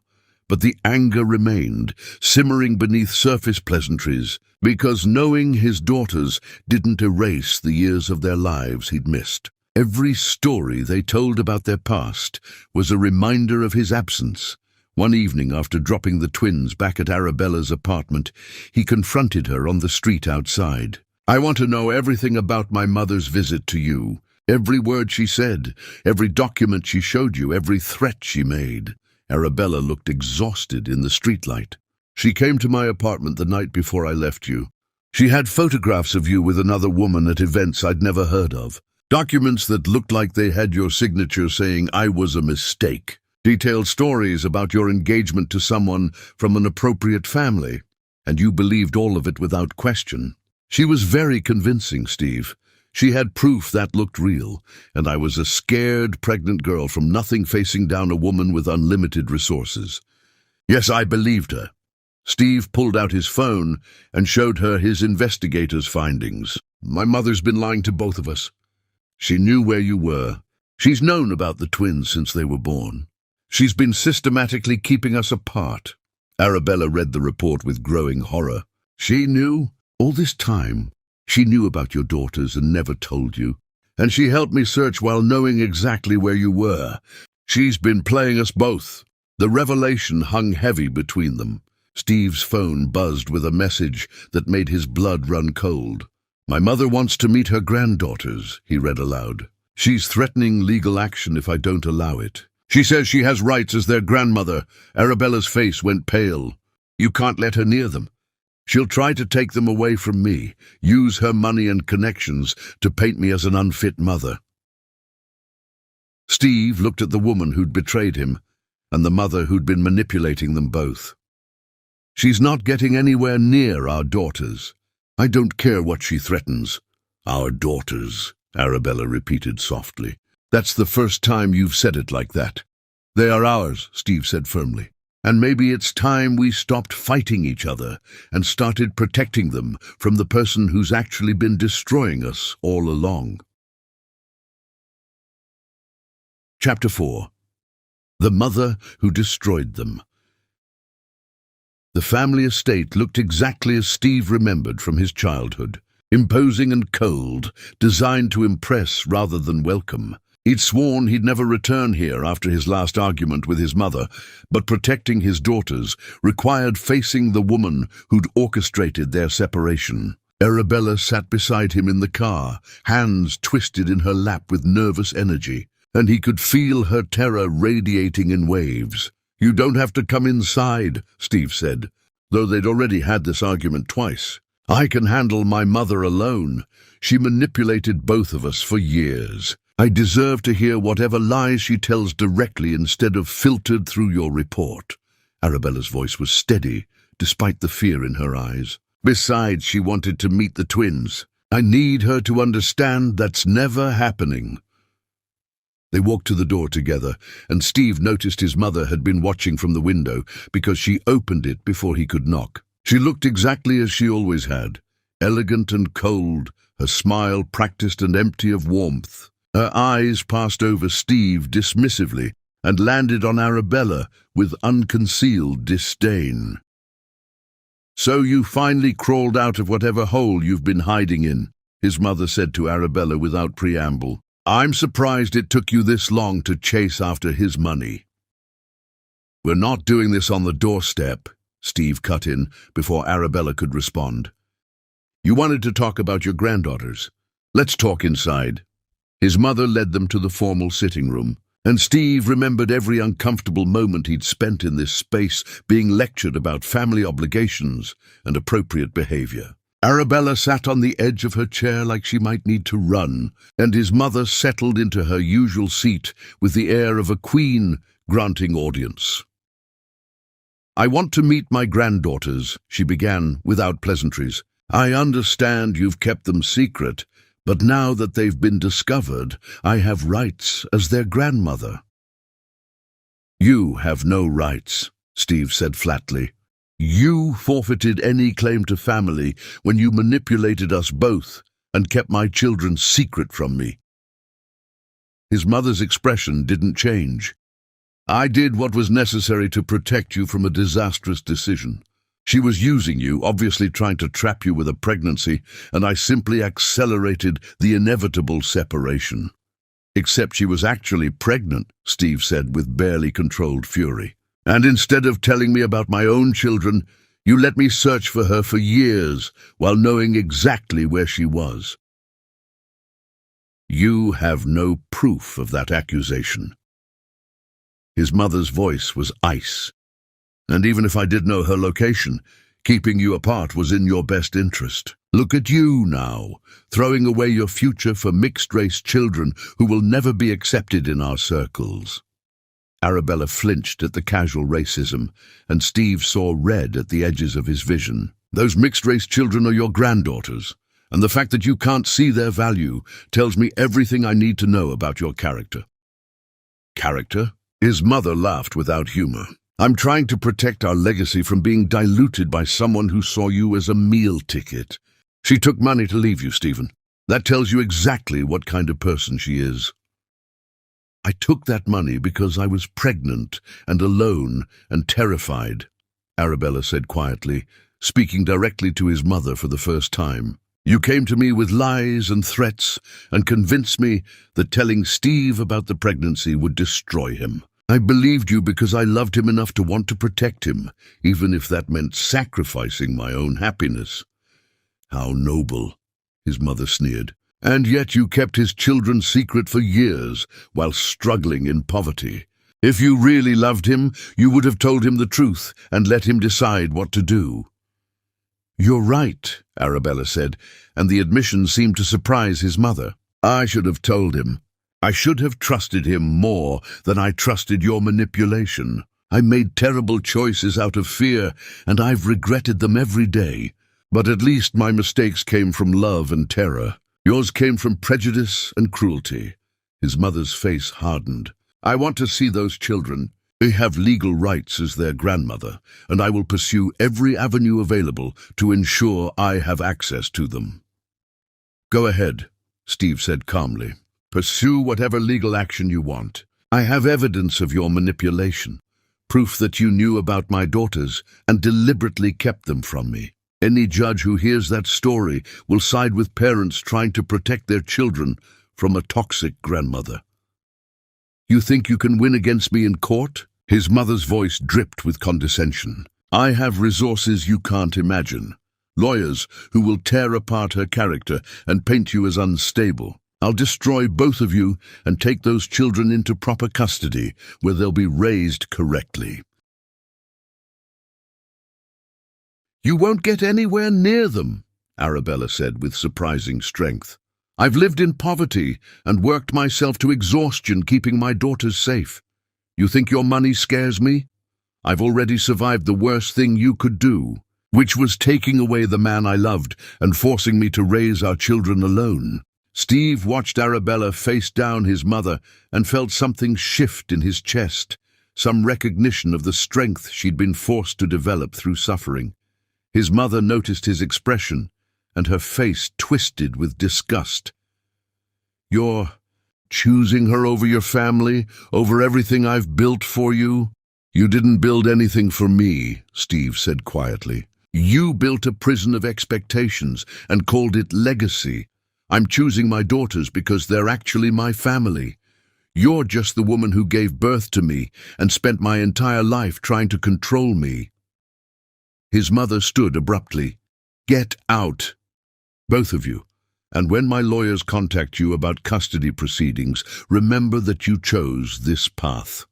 But the anger remained, simmering beneath surface pleasantries, because knowing his daughters didn't erase the years of their lives he'd missed. Every story they told about their past was a reminder of his absence. One evening, after dropping the twins back at Arabella's apartment, he confronted her on the street outside. I want to know everything about my mother's visit to you. Every word she said, every document she showed you, every threat she made. Arabella looked exhausted in the streetlight. She came to my apartment the night before I left you. She had photographs of you with another woman at events I'd never heard of. Documents that looked like they had your signature saying I was a mistake. Detailed stories about your engagement to someone from an appropriate family. And you believed all of it without question. She was very convincing, Steve. She had proof that looked real, and I was a scared, pregnant girl from nothing facing down a woman with unlimited resources. Yes, I believed her. Steve pulled out his phone and showed her his investigator's findings. My mother's been lying to both of us. She knew where you were. She's known about the twins since they were born. She's been systematically keeping us apart. Arabella read the report with growing horror. She knew? All this time, she knew about your daughters and never told you. And she helped me search while knowing exactly where you were. She's been playing us both. The revelation hung heavy between them. Steve's phone buzzed with a message that made his blood run cold. My mother wants to meet her granddaughters, he read aloud. She's threatening legal action if I don't allow it. She says she has rights as their grandmother. Arabella's face went pale. You can't let her near them. She'll try to take them away from me, use her money and connections to paint me as an unfit mother. Steve looked at the woman who'd betrayed him and the mother who'd been manipulating them both. She's not getting anywhere near our daughters. I don't care what she threatens. Our daughters, Arabella repeated softly. That's the first time you've said it like that. They are ours, Steve said firmly. And maybe it's time we stopped fighting each other and started protecting them from the person who's actually been destroying us all along. Chapter 4. The Mother Who Destroyed Them. The family estate looked exactly as Steve remembered from his childhood. Imposing and cold, designed to impress rather than welcome. He'd sworn he'd never return here after his last argument with his mother, but protecting his daughters required facing the woman who'd orchestrated their separation. Arabella sat beside him in the car, hands twisted in her lap with nervous energy, and he could feel her terror radiating in waves. You don't have to come inside, Steve said, though they'd already had this argument twice. I can handle my mother alone. She manipulated both of us for years. I deserve to hear whatever lies she tells directly instead of filtered through your report. Arabella's voice was steady, despite the fear in her eyes. Besides, she wanted to meet the twins. I need her to understand that's never happening. They walked to the door together, and Steve noticed his mother had been watching from the window because she opened it before he could knock. She looked exactly as she always had, elegant and cold, her smile practiced and empty of warmth. Her eyes passed over Steve dismissively and landed on Arabella with unconcealed disdain. So you finally crawled out of whatever hole you've been hiding in, his mother said to Arabella without preamble. I'm surprised it took you this long to chase after his money. We're not doing this on the doorstep, Steve cut in before Arabella could respond. You wanted to talk about your granddaughters. Let's talk inside. His mother led them to the formal sitting room, and Steve remembered every uncomfortable moment he'd spent in this space being lectured about family obligations and appropriate behavior. Arabella sat on the edge of her chair like she might need to run, and his mother settled into her usual seat with the air of a queen granting audience. I want to meet my granddaughters, she began without pleasantries. I understand you've kept them secret, but now that they've been discovered, I have rights as their grandmother. You have no rights, Steve said flatly. You forfeited any claim to family when you manipulated us both and kept my children secret from me. His mother's expression didn't change. I did what was necessary to protect you from a disastrous decision. She was using you, obviously trying to trap you with a pregnancy, and I simply accelerated the inevitable separation. Except she was actually pregnant, Steve said with barely controlled fury. And instead of telling me about my own children, you let me search for her for years while knowing exactly where she was. You have no proof of that accusation. His mother's voice was ice. And even if I did know her location, keeping you apart was in your best interest. Look at you now, throwing away your future for mixed-race children who will never be accepted in our circles." Arabella flinched at the casual racism, and Steve saw red at the edges of his vision. "Those mixed-race children are your granddaughters, and the fact that you can't see their value tells me everything I need to know about your character." "Character?" His mother laughed without humor. "I'm trying to protect our legacy from being diluted by someone who saw you as a meal ticket. She took money to leave you, Stephen. That tells you exactly what kind of person she is." "I took that money because I was pregnant and alone and terrified," Arabella said quietly, speaking directly to his mother for the first time. "You came to me with lies and threats and convinced me that telling Steve about the pregnancy would destroy him. I believed you because I loved him enough to want to protect him, even if that meant sacrificing my own happiness." "How noble," his mother sneered. "And yet you kept his children secret for years while struggling in poverty. If you really loved him, you would have told him the truth and let him decide what to do." "You're right," Arabella said, and the admission seemed to surprise his mother. "I should have told him. I should have trusted him more than I trusted your manipulation. I made terrible choices out of fear, and I've regretted them every day. But at least my mistakes came from love and terror. Yours came from prejudice and cruelty." His mother's face hardened. "I want to see those children. They have legal rights as their grandmother, and I will pursue every avenue available to ensure I have access to them." "Go ahead," Steve said calmly. "Pursue whatever legal action you want. I have evidence of your manipulation, proof that you knew about my daughters and deliberately kept them from me. Any judge who hears that story will side with parents trying to protect their children from a toxic grandmother." "You think you can win against me in court?" His mother's voice dripped with condescension. "I have resources you can't imagine. Lawyers who will tear apart her character and paint you as unstable. I'll destroy both of you and take those children into proper custody, where they'll be raised correctly." "You won't get anywhere near them," Arabella said with surprising strength. "I've lived in poverty and worked myself to exhaustion keeping my daughters safe. You think your money scares me? I've already survived the worst thing you could do, which was taking away the man I loved and forcing me to raise our children alone." Steve watched Arabella face down his mother and felt something shift in his chest, some recognition of the strength she'd been forced to develop through suffering. His mother noticed his expression, and her face twisted with disgust. "You're choosing her over your family, over everything I've built for you?" "You didn't build anything for me," Steve said quietly. "You built a prison of expectations and called it legacy. I'm choosing my daughters because they're actually my family. You're just the woman who gave birth to me and spent my entire life trying to control me." His mother stood abruptly. "Get out, both of you. And when my lawyers contact you about custody proceedings, remember that you chose this path."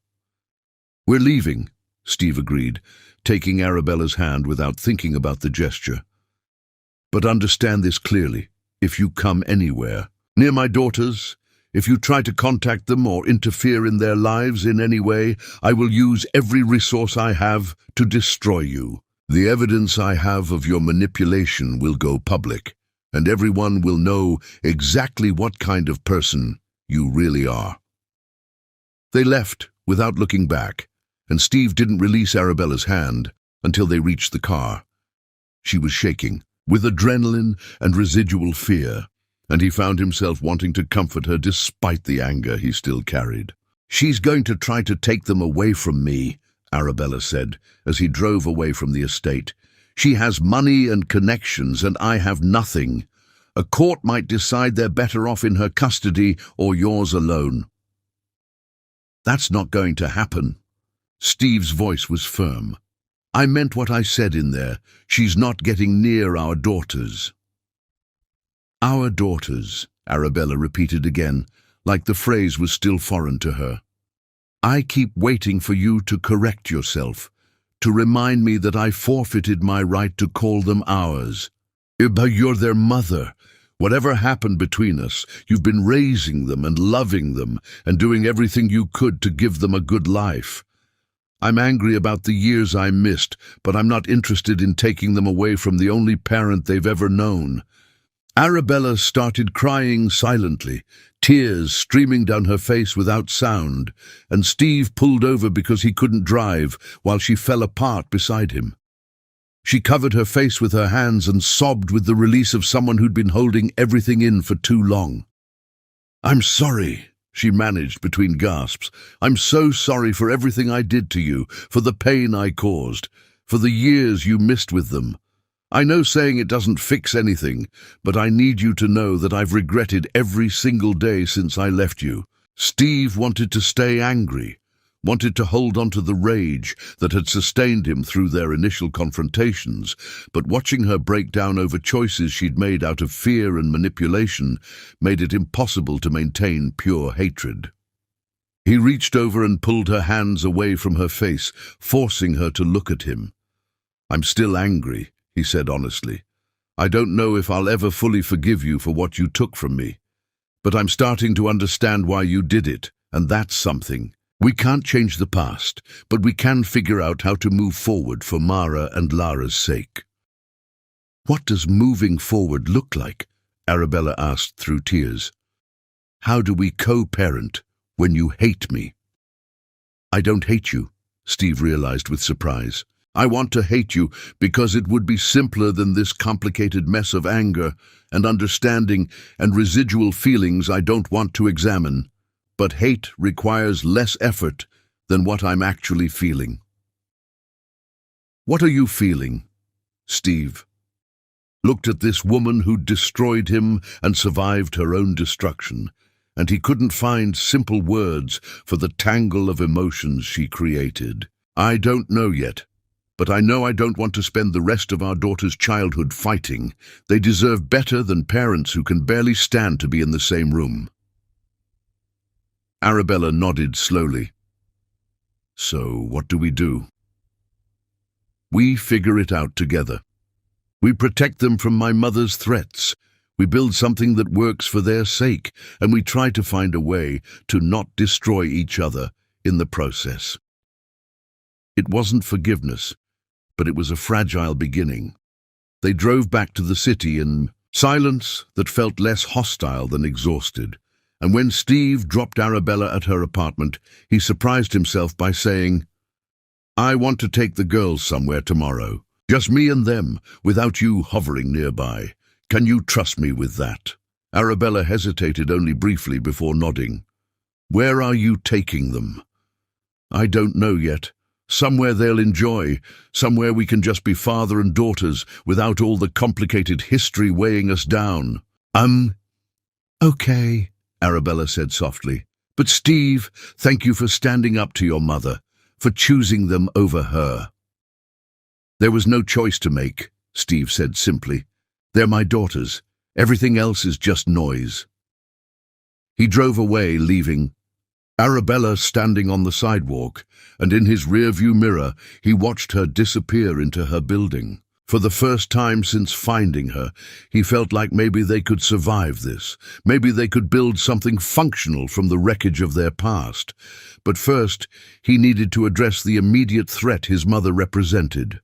"We're leaving," Steve agreed, taking Arabella's hand without thinking about the gesture. "But understand this clearly. If you come anywhere near my daughters, if you try to contact them or interfere in their lives in any way, I will use every resource I have to destroy you. The evidence I have of your manipulation will go public, and everyone will know exactly what kind of person you really are." They left without looking back, and Steve didn't release Arabella's hand until they reached the car. She was shaking, with adrenaline and residual fear, and he found himself wanting to comfort her despite the anger he still carried. "She's going to try to take them away from me," Arabella said, as he drove away from the estate. "She has money and connections, and I have nothing. A court might decide they're better off in her custody or yours alone." "That's not going to happen." Steve's voice was firm. "I meant what I said in there. She's not getting near our daughters." "Our daughters," Arabella repeated again, like the phrase was still foreign to her. "I keep waiting for you to correct yourself, to remind me that I forfeited my right to call them ours. But you're their mother. Whatever happened between us, you've been raising them and loving them and doing everything you could to give them a good life. I'm angry about the years I missed, but I'm not interested in taking them away from the only parent they've ever known. Arabella started crying silently, tears streaming down her face without sound, and Steve pulled over because he couldn't drive while she fell apart beside him. She covered her face with her hands and sobbed with the release of someone who'd been holding everything in for too long. "I'm sorry," she managed between gasps. "I'm so sorry for everything I did to you, for the pain I caused, for the years you missed with them. I know saying it doesn't fix anything, but I need you to know that I've regretted every single day since I left you." Steve wanted to stay angry, wanted to hold on to the rage that had sustained him through their initial confrontations, but watching her break down over choices she'd made out of fear and manipulation made it impossible to maintain pure hatred. He reached over and pulled her hands away from her face, forcing her to look at him. "I'm still angry," he said honestly. "I don't know if I'll ever fully forgive you for what you took from me, but I'm starting to understand why you did it, and that's something. We can't change the past, but we can figure out how to move forward for Mara and Lara's sake." "What does moving forward look like?" Arabella asked through tears. "How do we co-parent when you hate me?" "I don't hate you," Steve realized with surprise. "I want to hate you because it would be simpler than this complicated mess of anger and understanding and residual feelings I don't want to examine. But hate requires less effort than what I'm actually feeling." "What are you feeling?" Steve looked at this woman who'd destroyed him and survived her own destruction, and he couldn't find simple words for the tangle of emotions she created. "I don't know yet, but I know I don't want to spend the rest of our daughter's childhood fighting. They deserve better than parents who can barely stand to be in the same room." Arabella nodded slowly. "So, what do we do?" "We figure it out together. We protect them from my mother's threats. We build something that works for their sake, and we try to find a way to not destroy each other in the process." It wasn't forgiveness, but it was a fragile beginning. They drove back to the city in silence that felt less hostile than exhausted. And when Steve dropped Arabella at her apartment, he surprised himself by saying, "I want to take the girls somewhere tomorrow. Just me and them, without you hovering nearby. Can you trust me with that?" Arabella hesitated only briefly before nodding. "Where are you taking them?" "I don't know yet. Somewhere they'll enjoy, somewhere we can just be father and daughters without all the complicated history weighing us down." Okay," Arabella said softly. "But Steve, thank you for standing up to your mother, for choosing them over her." "There was no choice to make," Steve said simply. "They're my daughters. Everything else is just noise." He drove away, leaving Arabella standing on the sidewalk, and in his rearview mirror he watched her disappear into her building. For the first time since finding her, he felt like maybe they could survive this. Maybe they could build something functional from the wreckage of their past. But first, he needed to address the immediate threat his mother represented.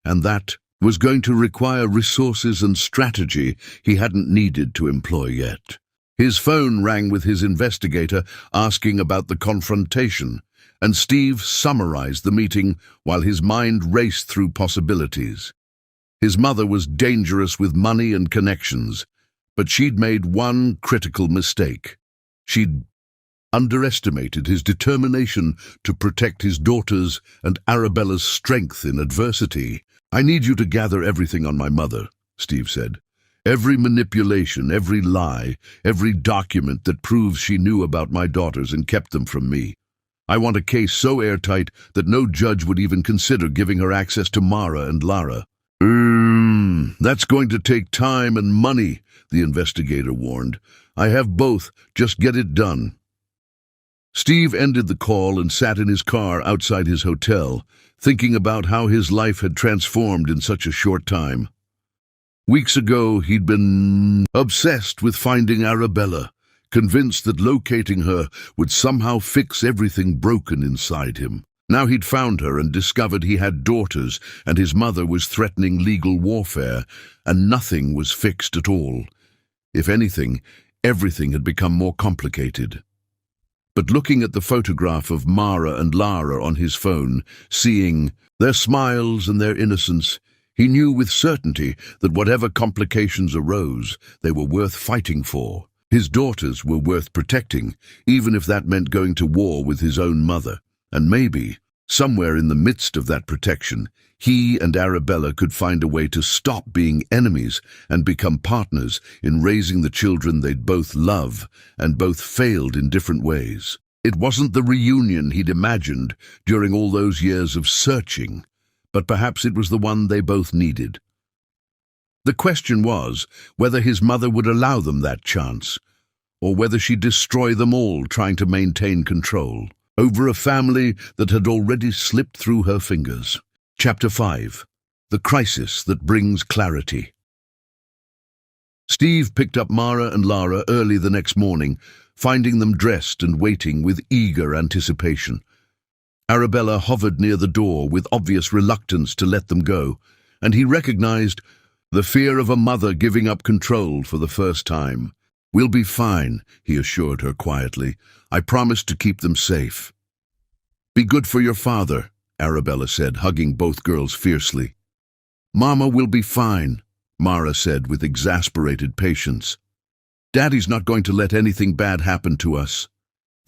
And that was going to require resources and strategy he hadn't needed to employ yet. His phone rang with his investigator asking about the confrontation, and Steve summarized the meeting while his mind raced through possibilities. His mother was dangerous with money and connections, but she'd made one critical mistake. She'd underestimated his determination to protect his daughters and Arabella's strength in adversity. "I need you to gather everything on my mother," Steve said. "Every manipulation, every lie, every document that proves she knew about my daughters and kept them from me. I want a case so airtight that no judge would even consider giving her access to Mara and Lara." That's going to take time and money," the investigator warned. "I have both. Just get it done." Steve ended the call and sat in his car outside his hotel, thinking about how his life had transformed in such a short time. Weeks ago, he'd been obsessed with finding Arabella, convinced that locating her would somehow fix everything broken inside him. Now he'd found her and discovered he had daughters, and his mother was threatening legal warfare, and nothing was fixed at all. If anything, everything had become more complicated. But looking at the photograph of Mara and Lara on his phone, seeing their smiles and their innocence, he knew with certainty that whatever complications arose, they were worth fighting for. His daughters were worth protecting, even if that meant going to war with his own mother. And maybe, somewhere in the midst of that protection, he and Arabella could find a way to stop being enemies and become partners in raising the children they'd both love and both failed in different ways. It wasn't the reunion he'd imagined during all those years of searching, but perhaps it was the one they both needed. The question was whether his mother would allow them that chance, or whether she'd destroy them all trying to maintain control over a family that had already slipped through her fingers. Chapter 5. The Crisis That Brings Clarity. Steve picked up Mara and Lara early the next morning, finding them dressed and waiting with eager anticipation. Arabella hovered near the door with obvious reluctance to let them go, and he recognized the fear of a mother giving up control for the first time. "We'll be fine," he assured her quietly. "I promise to keep them safe." "Be good for your father," Arabella said, hugging both girls fiercely. "Mama will be fine," Mara said with exasperated patience. "Daddy's not going to let anything bad happen to us."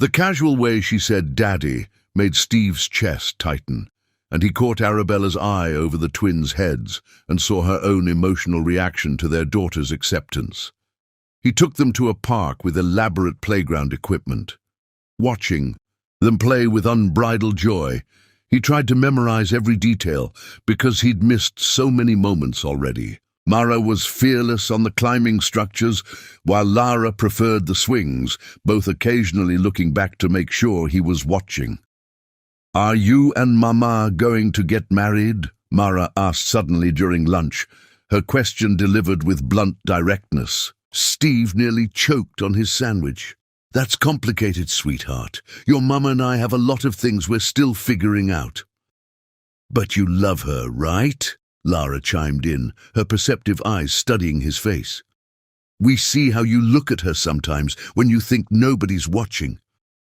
The casual way she said "Daddy" made Steve's chest tighten, and he caught Arabella's eye over the twins' heads and saw her own emotional reaction to their daughter's acceptance. He took them to a park with elaborate playground equipment. Watching them play with unbridled joy, he tried to memorize every detail because he'd missed so many moments already. Mara was fearless on the climbing structures, while Lara preferred the swings, both occasionally looking back to make sure he was watching. "Are you and Mama going to get married?" Mara asked suddenly during lunch, her question delivered with blunt directness. Steve nearly choked on his sandwich. "That's complicated, sweetheart. Your mama and I have a lot of things we're still figuring out." "But you love her, right?" Lara chimed in, her perceptive eyes studying his face. "We see how you look at her sometimes when you think nobody's watching."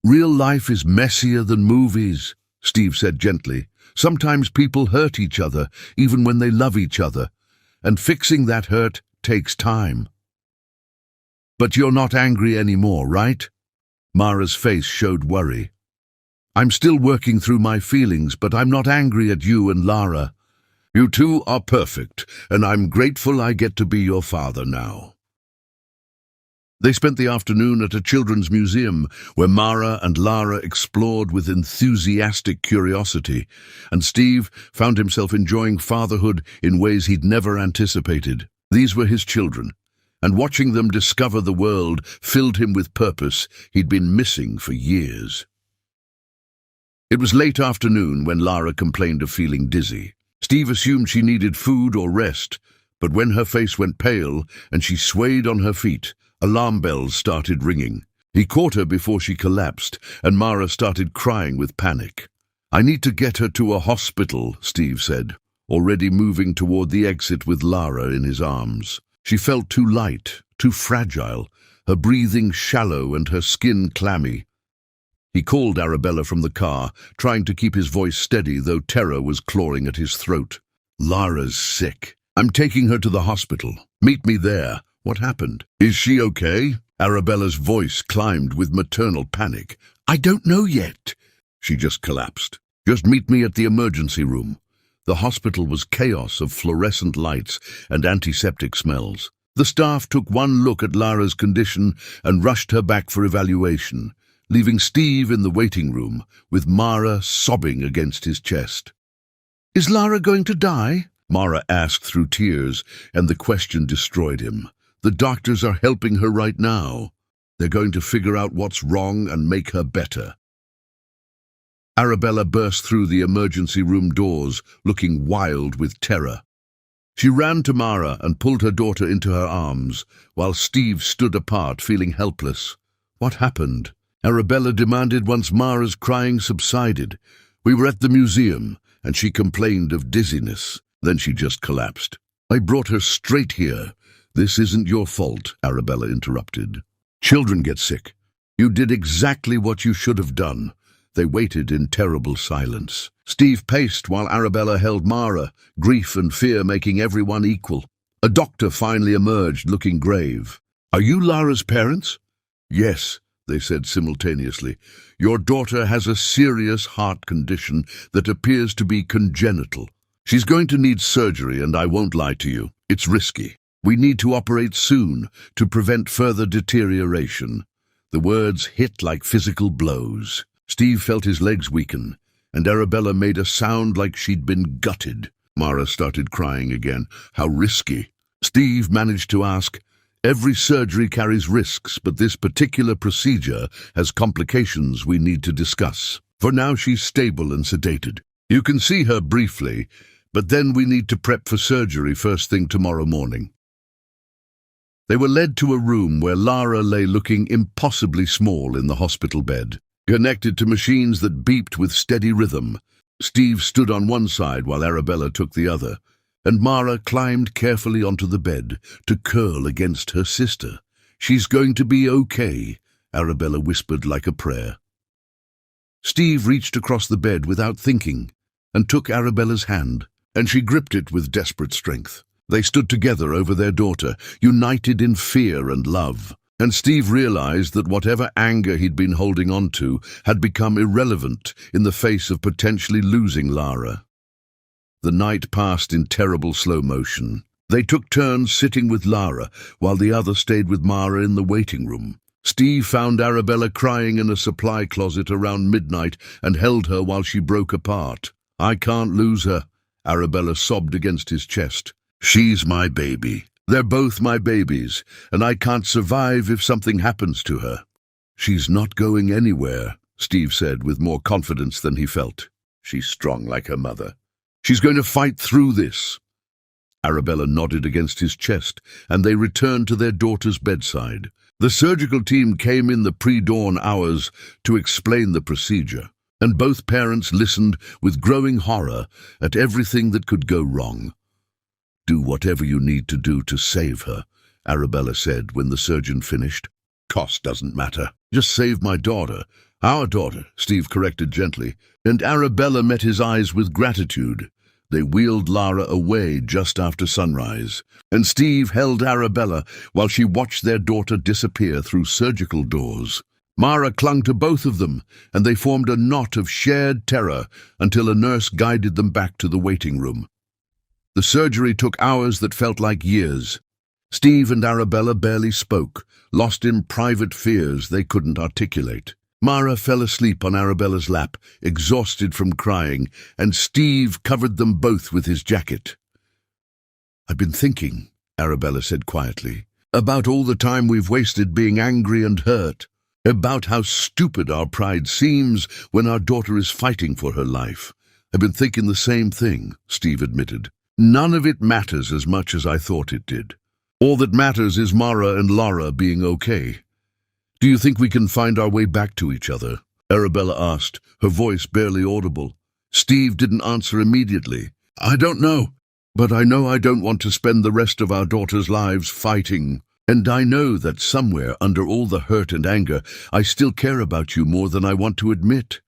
"Real life is messier than movies," Steve said gently. "Sometimes people hurt each other, even when they love each other, and fixing that hurt takes time." "But you're not angry anymore, right?" Mara's face showed worry. "I'm still working through my feelings, but I'm not angry at you and Lara. You two are perfect, and I'm grateful I get to be your father now." They spent the afternoon at a children's museum where Mara and Lara explored with enthusiastic curiosity, and Steve found himself enjoying fatherhood in ways he'd never anticipated. These were his children, and watching them discover the world filled him with purpose he'd been missing for years. It was late afternoon when Lara complained of feeling dizzy. Steve assumed she needed food or rest, but when her face went pale and she swayed on her feet, alarm bells started ringing. He caught her before she collapsed, and Mara started crying with panic. "I need to get her to a hospital," Steve said, already moving toward the exit with Lara in his arms. She felt too light, too fragile, her breathing shallow and her skin clammy. He called Arabella from the car, trying to keep his voice steady, though terror was clawing at his throat. "Lara's sick. I'm taking her to the hospital. Meet me there." "What happened? Is she okay?" Arabella's voice climbed with maternal panic. "I don't know yet." She just collapsed. "Just meet me at the emergency room." The hospital was chaos of fluorescent lights and antiseptic smells. The staff took one look at Lara's condition and rushed her back for evaluation, leaving Steve in the waiting room with Mara sobbing against his chest. "Is Lara going to die?" Mara asked through tears, and the question destroyed him. "The doctors are helping her right now. They're going to figure out what's wrong and make her better." Arabella burst through the emergency room doors, looking wild with terror. She ran to Mara and pulled her daughter into her arms, while Steve stood apart, feeling helpless. What happened? Arabella demanded once Mara's crying subsided. We were at the museum, and she complained of dizziness. Then she just collapsed. I brought her straight here. This isn't your fault, Arabella interrupted. Children get sick. You did exactly what you should have done. They waited in terrible silence. Steve paced while Arabella held Mara, grief and fear making everyone equal. A doctor finally emerged, looking grave. Are you Lara's parents? Yes, they said simultaneously. Your daughter has a serious heart condition that appears to be congenital. She's going to need surgery, and I won't lie to you, it's risky. We need to operate soon to prevent further deterioration. The words hit like physical blows. Steve felt his legs weaken, and Arabella made a sound like she'd been gutted. Mara started crying again. How risky? Steve managed to ask, every surgery carries risks, but this particular procedure has complications we need to discuss. For now, she's stable and sedated. You can see her briefly, but then we need to prep for surgery first thing tomorrow morning. They were led to a room where Lara lay looking impossibly small in the hospital bed, connected to machines that beeped with steady rhythm. Steve stood on one side while Arabella took the other, and Mara climbed carefully onto the bed to curl against her sister. She's going to be okay, Arabella whispered like a prayer. Steve reached across the bed without thinking and took Arabella's hand, and she gripped it with desperate strength. They stood together over their daughter, united in fear and love. And Steve realized that whatever anger he'd been holding on to had become irrelevant in the face of potentially losing Lara. The night passed in terrible slow motion. They took turns sitting with Lara, while the other stayed with Mara in the waiting room. Steve found Arabella crying in a supply closet around midnight and held her while she broke apart. I can't lose her, Arabella sobbed against his chest. She's my baby. They're both my babies, and I can't survive if something happens to her. She's not going anywhere, Steve said with more confidence than he felt. She's strong like her mother. She's going to fight through this. Arabella nodded against his chest, and they returned to their daughter's bedside. The surgical team came in the pre-dawn hours to explain the procedure, and both parents listened with growing horror at everything that could go wrong. Do whatever you need to do to save her, Arabella said when the surgeon finished. Cost doesn't matter. Just save my daughter. Our daughter, Steve corrected gently, and Arabella met his eyes with gratitude. They wheeled Lara away just after sunrise, and Steve held Arabella while she watched their daughter disappear through surgical doors. Mara clung to both of them, and they formed a knot of shared terror until a nurse guided them back to the waiting room. The surgery took hours that felt like years. Steve and Arabella barely spoke, lost in private fears they couldn't articulate. Mara fell asleep on Arabella's lap, exhausted from crying, and Steve covered them both with his jacket. I've been thinking, Arabella said quietly, about all the time we've wasted being angry and hurt, about how stupid our pride seems when our daughter is fighting for her life. I've been thinking the same thing, Steve admitted. None of it matters as much as I thought it did. All that matters is Mara and Lara being okay. Do you think we can find our way back to each other? Arabella asked, her voice barely audible. Steve didn't answer immediately. I don't know, but I know I don't want to spend the rest of our daughters' lives fighting. And I know that somewhere under all the hurt and anger, I still care about you more than I want to admit.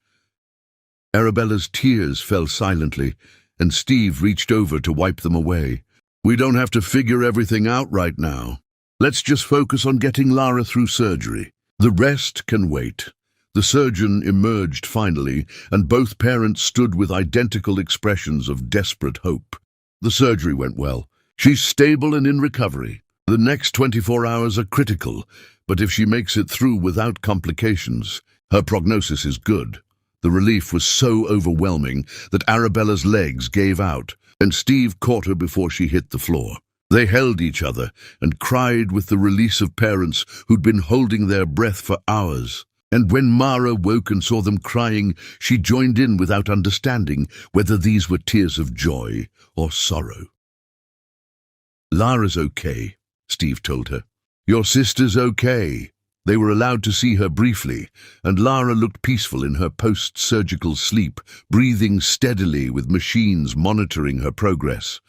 Arabella's tears fell silently, and Steve reached over to wipe them away. We don't have to figure everything out right now. Let's just focus on getting Lara through surgery. The rest can wait. The surgeon emerged finally, and both parents stood with identical expressions of desperate hope. The surgery went well. She's stable and in recovery. The next 24 hours are critical, but if she makes it through without complications, her prognosis is good. The relief was so overwhelming that Arabella's legs gave out, and Steve caught her before she hit the floor. They held each other and cried with the release of parents who'd been holding their breath for hours. And when Mara woke and saw them crying, she joined in without understanding whether these were tears of joy or sorrow. Lara's okay, Steve told her. Your sister's okay. They were allowed to see her briefly, and Lara looked peaceful in her post-surgical sleep, breathing steadily with machines monitoring her progress.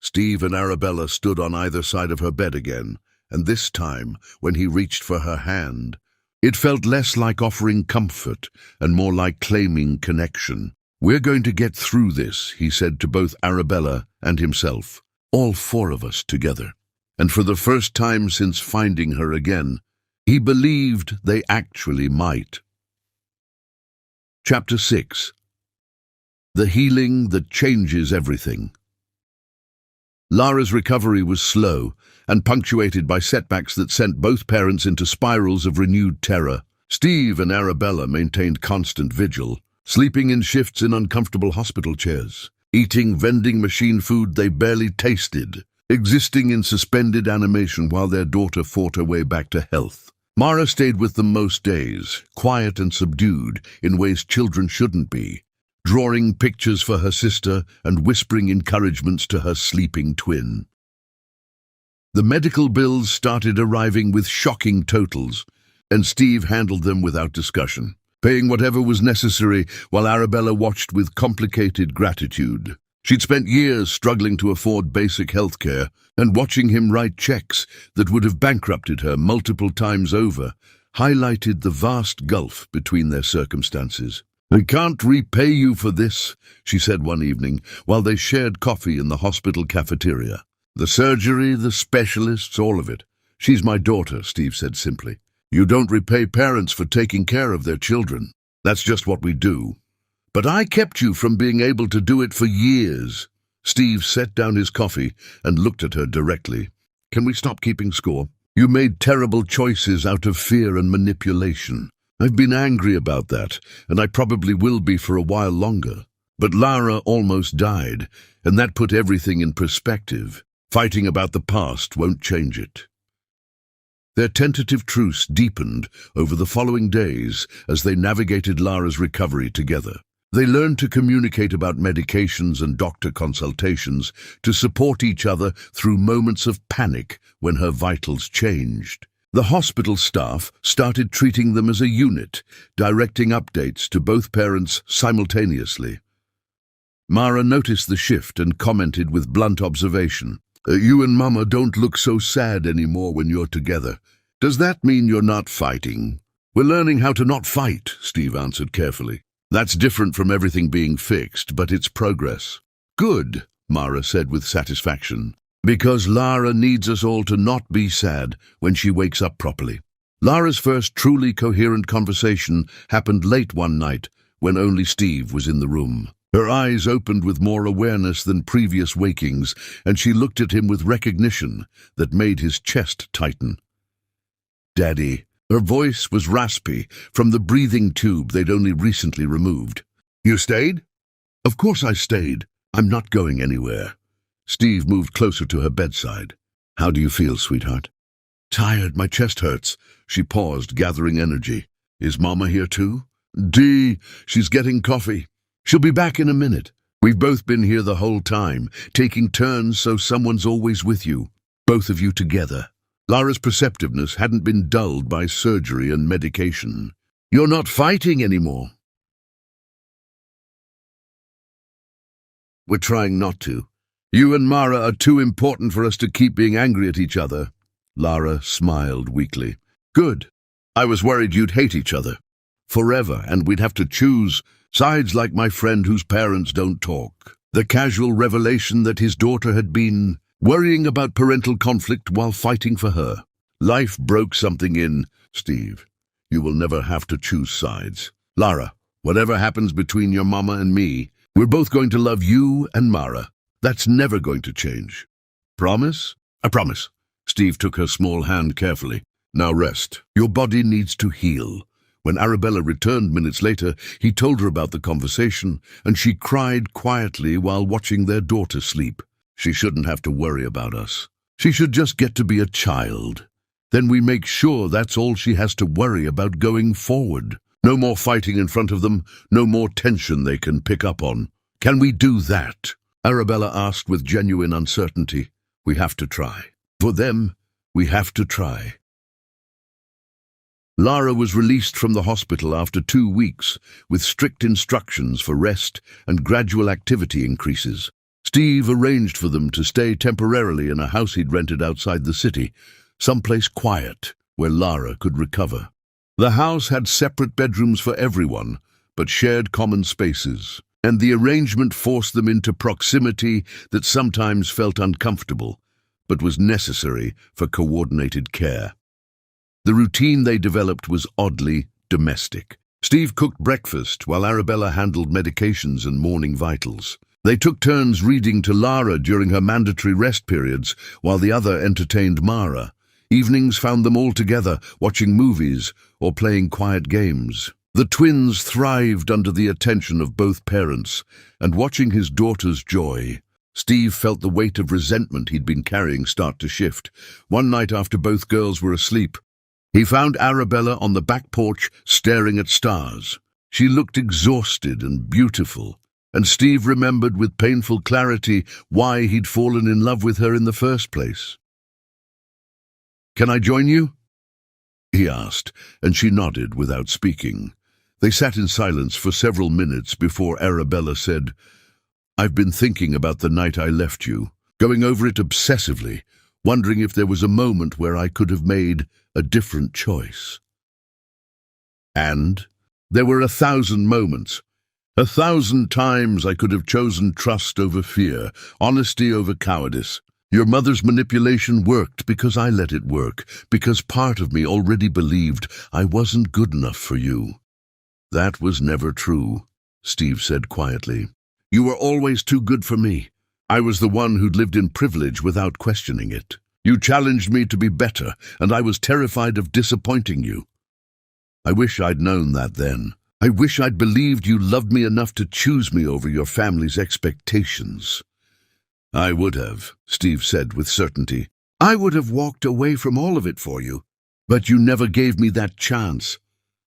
Steve and Arabella stood on either side of her bed again, and this time, when he reached for her hand, it felt less like offering comfort and more like claiming connection. "We're going to get through this," he said to both Arabella and himself, "all four of us together." And for the first time since finding her again, he believed they actually might. Chapter 6. The Healing That Changes Everything. Lara's recovery was slow and punctuated by setbacks that sent both parents into spirals of renewed terror. Steve and Arabella maintained constant vigil, sleeping in shifts in uncomfortable hospital chairs, eating vending machine food they barely tasted, existing in suspended animation while their daughter fought her way back to health. Mara stayed with them most days, quiet and subdued in ways children shouldn't be, drawing pictures for her sister and whispering encouragements to her sleeping twin. The medical bills started arriving with shocking totals, and Steve handled them without discussion, paying whatever was necessary while Arabella watched with complicated gratitude. She'd spent years struggling to afford basic health care, and watching him write checks that would have bankrupted her multiple times over highlighted the vast gulf between their circumstances. "I can't repay you for this," she said one evening while they shared coffee in the hospital cafeteria. "The surgery, the specialists, all of it. She's my daughter," Steve said simply. "You don't repay parents for taking care of their children. That's just what we do. But I kept you from being able to do it for years." Steve set down his coffee and looked at her directly. "Can we stop keeping score? You made terrible choices out of fear and manipulation. I've been angry about that, and I probably will be for a while longer. But Lara almost died, and that put everything in perspective. Fighting about the past won't change it." Their tentative truce deepened over the following days as they navigated Lara's recovery together. They learned to communicate about medications and doctor consultations, to support each other through moments of panic when her vitals changed. The hospital staff started treating them as a unit, directing updates to both parents simultaneously. Mara noticed the shift and commented with blunt observation, "You and Mama don't look so sad anymore when you're together. Does that mean you're not fighting?" "We're learning how to not fight," Steve answered carefully. "That's different from everything being fixed, but it's progress." "Good," Mara said with satisfaction, "because Lara needs us all to not be sad when she wakes up properly." Lara's first truly coherent conversation happened late one night when only Steve was in the room. Her eyes opened with more awareness than previous wakings, and she looked at him with recognition that made his chest tighten. "Daddy." Her voice was raspy from the breathing tube they'd only recently removed. "You stayed?" "Of course I stayed. I'm not going anywhere." Steve moved closer to her bedside. "How do you feel, sweetheart?" "Tired. My chest hurts." She paused, gathering energy. "Is Mama here too?" "Dee, she's getting coffee. She'll be back in a minute. We've both been here the whole time, taking turns so someone's always with you. Both of you together." Lara's perceptiveness hadn't been dulled by surgery and medication. "You're not fighting anymore." "We're trying not to. You and Mara are too important for us to keep being angry at each other." Lara smiled weakly. "Good. I was worried you'd hate each other forever, and we'd have to choose sides like my friend whose parents don't talk." The casual revelation that his daughter had been worrying about parental conflict while fighting for her. "Life broke something in, Steve. You will never have to choose sides. Lara, whatever happens between your mama and me, we're both going to love you and Mara. That's never going to change. Promise?" "I promise." Steve took her small hand carefully. "Now rest. Your body needs to heal." When Arabella returned minutes later, he told her about the conversation, and she cried quietly while watching their daughter sleep. "She shouldn't have to worry about us. She should just get to be a child. Then we make sure that's all she has to worry about going forward. No more fighting in front of them, no more tension they can pick up on. Can we do that?" Arabella asked with genuine uncertainty. We have to try. For them, we have to try. Lara was released from the hospital after 2 weeks, with strict instructions for rest and gradual activity increases. Steve arranged for them to stay temporarily in a house he'd rented outside the city, someplace quiet where Lara could recover. The house had separate bedrooms for everyone, but shared common spaces, and the arrangement forced them into proximity that sometimes felt uncomfortable, but was necessary for coordinated care. The routine they developed was oddly domestic. Steve cooked breakfast while Arabella handled medications and morning vitals. They took turns reading to Lara during her mandatory rest periods, while the other entertained Mara. Evenings found them all together, watching movies or playing quiet games. The twins thrived under the attention of both parents, and watching his daughter's joy, Steve felt the weight of resentment he'd been carrying start to shift. One night after both girls were asleep, he found Arabella on the back porch staring at stars. She looked exhausted and beautiful, and Steve remembered with painful clarity why he'd fallen in love with her in the first place. "Can I join you?" he asked, and she nodded without speaking. They sat in silence for several minutes before Arabella said, "I've been thinking about the night I left you, going over it obsessively, wondering if there was a moment where I could have made a different choice." And there were 1,000 moments. 1,000 times I could have chosen trust over fear, honesty over cowardice. Your mother's manipulation worked because I let it work, because part of me already believed I wasn't good enough for you. That was never true, Steve said quietly. You were always too good for me. I was the one who'd lived in privilege without questioning it. You challenged me to be better, and I was terrified of disappointing you. I wish I'd known that then. I wish I'd believed you loved me enough to choose me over your family's expectations. I would have, Steve said with certainty. I would have walked away from all of it for you. But you never gave me that chance.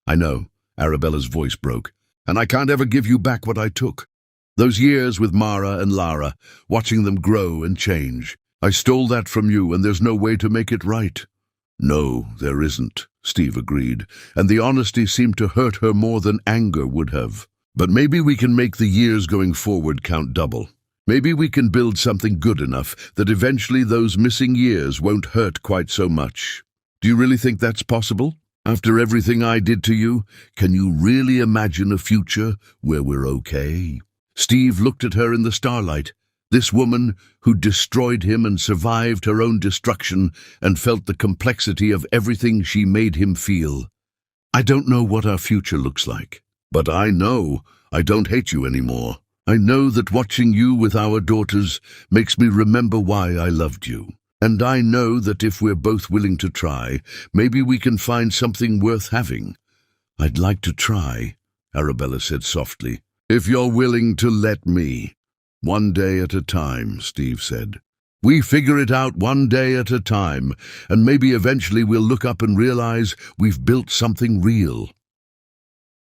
I know, Arabella's voice broke, and I can't ever give you back what I took. Those years with Mara and Lara, watching them grow and change. I stole that from you, and there's no way to make it right. No, there isn't, Steve agreed, and the honesty seemed to hurt her more than anger would have. But maybe we can make the years going forward count double. Maybe we can build something good enough that eventually those missing years won't hurt quite so much. Do you really think that's possible? After everything I did to you, can you really imagine a future where we're okay? Steve looked at her in the starlight, this woman who destroyed him and survived her own destruction and felt the complexity of everything she made him feel. I don't know what our future looks like, but I know I don't hate you anymore. I know that watching you with our daughters makes me remember why I loved you. And I know that if we're both willing to try, maybe we can find something worth having. I'd like to try, Arabella said softly, if you're willing to let me. One day at a time, Steve said. We figure it out one day at a time, and maybe eventually we'll look up and realize we've built something real.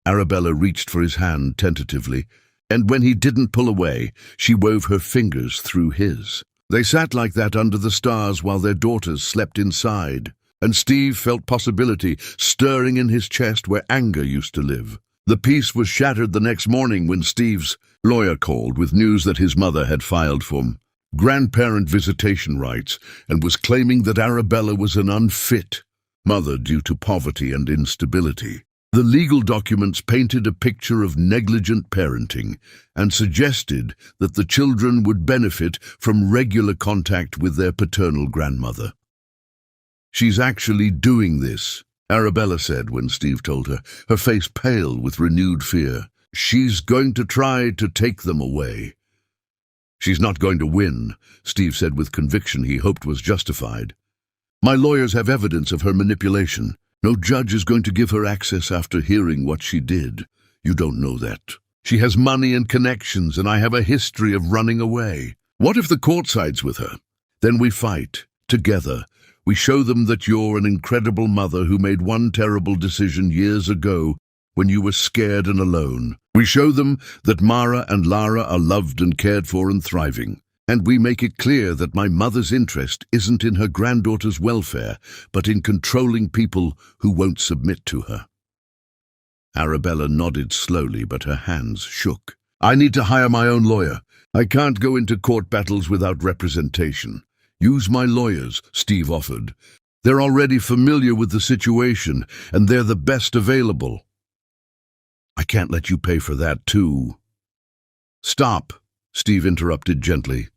Arabella reached for his hand tentatively, and when he didn't pull away, she wove her fingers through his. They sat like that under the stars while their daughters slept inside, and Steve felt possibility stirring in his chest where anger used to live. The peace was shattered the next morning when Steve's lawyer called with news that his mother had filed for grandparent visitation rights and was claiming that Arabella was an unfit mother due to poverty and instability. The legal documents painted a picture of negligent parenting and suggested that the children would benefit from regular contact with their paternal grandmother. She's actually doing this, Arabella said when Steve told her, her face pale with renewed fear. She's going to try to take them away. She's not going to win, Steve said with conviction he hoped was justified. My lawyers have evidence of her manipulation. No judge is going to give her access after hearing what she did. You don't know that. She has money and connections, and I have a history of running away. What if the court sides with her? Then we fight, together. We show them that you're an incredible mother who made one terrible decision years ago when you were scared and alone. We show them that Mara and Lara are loved and cared for and thriving. And we make it clear that my mother's interest isn't in her granddaughter's welfare, but in controlling people who won't submit to her." Arabella nodded slowly, but her hands shook. "I need to hire my own lawyer. I can't go into court battles without representation." "Use my lawyers," Steve offered. "They're already familiar with the situation, and they're the best available." "I can't let you pay for that, too." "Stop," Steve interrupted gently.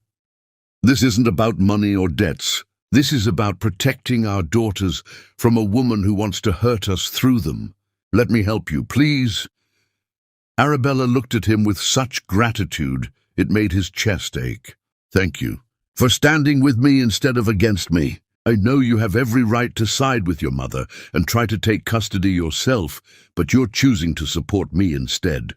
"This isn't about money or debts. This is about protecting our daughters from a woman who wants to hurt us through them. Let me help you, please." Arabella looked at him with such gratitude it made his chest ache. "Thank you for standing with me instead of against me. I know you have every right to side with your mother and try to take custody yourself, but you're choosing to support me instead.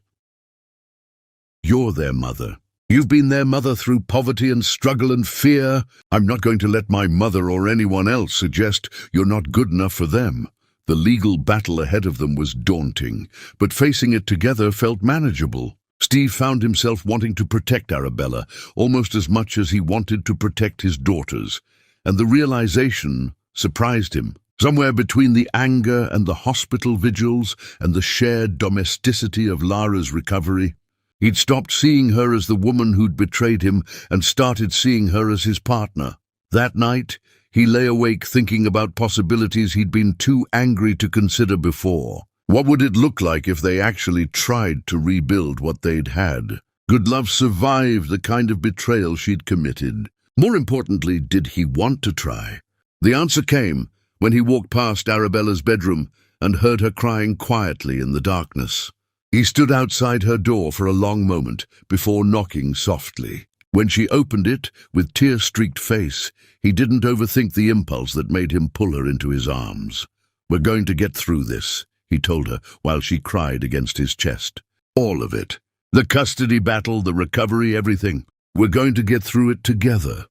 You're their mother. You've been their mother through poverty and struggle and fear. I'm not going to let my mother or anyone else suggest you're not good enough for them." The legal battle ahead of them was daunting, but facing it together felt manageable. Steve found himself wanting to protect Arabella almost as much as he wanted to protect his daughters, and the realization surprised him. Somewhere between the anger and the hospital vigils and the shared domesticity of Lara's recovery, he'd stopped seeing her as the woman who'd betrayed him and started seeing her as his partner. That night, he lay awake thinking about possibilities he'd been too angry to consider before. What would it look like if they actually tried to rebuild what they'd had? Could love survive the kind of betrayal she'd committed? More importantly, did he want to try? The answer came when he walked past Arabella's bedroom and heard her crying quietly in the darkness. He stood outside her door for a long moment before knocking softly. When she opened it, with tear-streaked face, he didn't overthink the impulse that made him pull her into his arms. "We're going to get through this," he told her while she cried against his chest. "All of it. The custody battle, the recovery, everything. We're going to get through it together."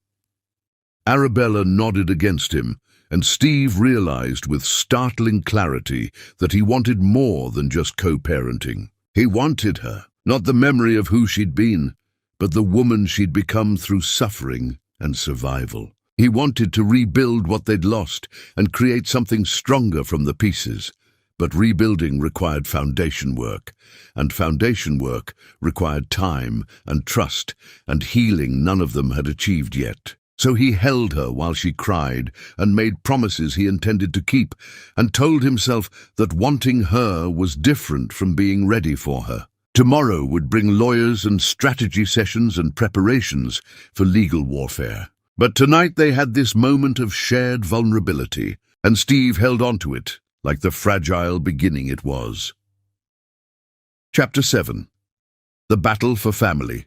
Arabella nodded against him, and Steve realized with startling clarity that he wanted more than just co-parenting. He wanted her, not the memory of who she'd been, but the woman she'd become through suffering and survival. He wanted to rebuild what they'd lost and create something stronger from the pieces. But rebuilding required foundation work, and foundation work required time and trust and healing none of them had achieved yet. So he held her while she cried and made promises he intended to keep, and told himself that wanting her was different from being ready for her. Tomorrow would bring lawyers and strategy sessions and preparations for legal warfare. But tonight they had this moment of shared vulnerability, and Steve held on to it like the fragile beginning it was. Chapter 7. The Battle for Family.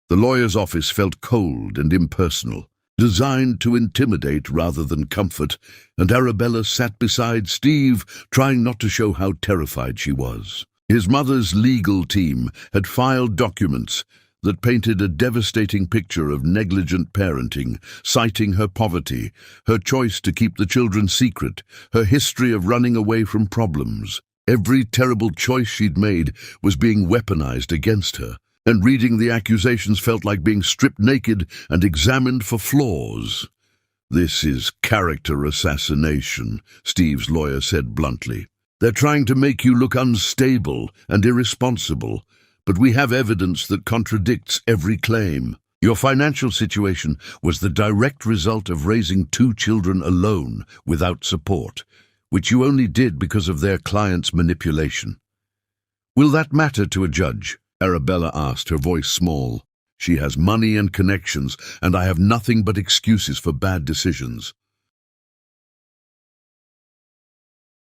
The lawyer's office felt cold and impersonal, designed to intimidate rather than comfort, and Arabella sat beside Steve, trying not to show how terrified she was. His mother's legal team had filed documents that painted a devastating picture of negligent parenting, citing her poverty, her choice to keep the children secret, her history of running away from problems. Every terrible choice she'd made was being weaponized against her, and reading the accusations felt like being stripped naked and examined for flaws. "This is character assassination," Steve's lawyer said bluntly. "They're trying to make you look unstable and irresponsible, but we have evidence that contradicts every claim. Your financial situation was the direct result of raising 2 children alone without support, which you only did because of their client's manipulation." "Will that matter to a judge?" Arabella asked, her voice small. "She has money and connections, and I have nothing but excuses for bad decisions."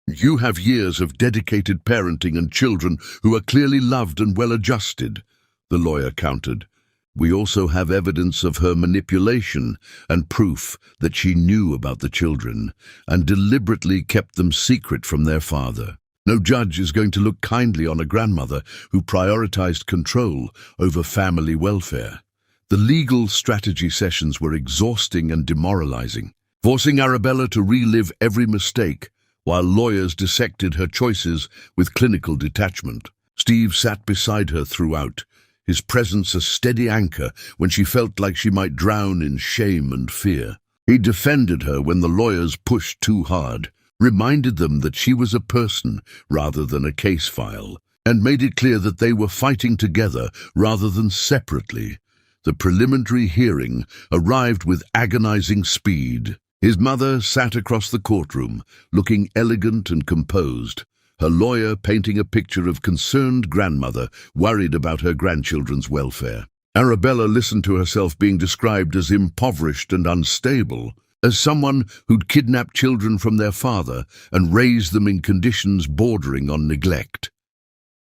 "You have years of dedicated parenting and children who are clearly loved and well-adjusted," the lawyer countered. "We also have evidence of her manipulation and proof that she knew about the children and deliberately kept them secret from their father. No judge is going to look kindly on a grandmother who prioritized control over family welfare." The legal strategy sessions were exhausting and demoralizing, forcing Arabella to relive every mistake, while lawyers dissected her choices with clinical detachment. Steve sat beside her throughout, his presence a steady anchor when she felt like she might drown in shame and fear. He defended her when the lawyers pushed too hard, reminded them that she was a person rather than a case file, and made it clear that they were fighting together rather than separately. The preliminary hearing arrived with agonizing speed. His mother sat across the courtroom, looking elegant and composed, her lawyer painting a picture of concerned grandmother worried about her grandchildren's welfare. Arabella listened to herself being described as impoverished and unstable, as someone who'd kidnapped children from their father and raised them in conditions bordering on neglect.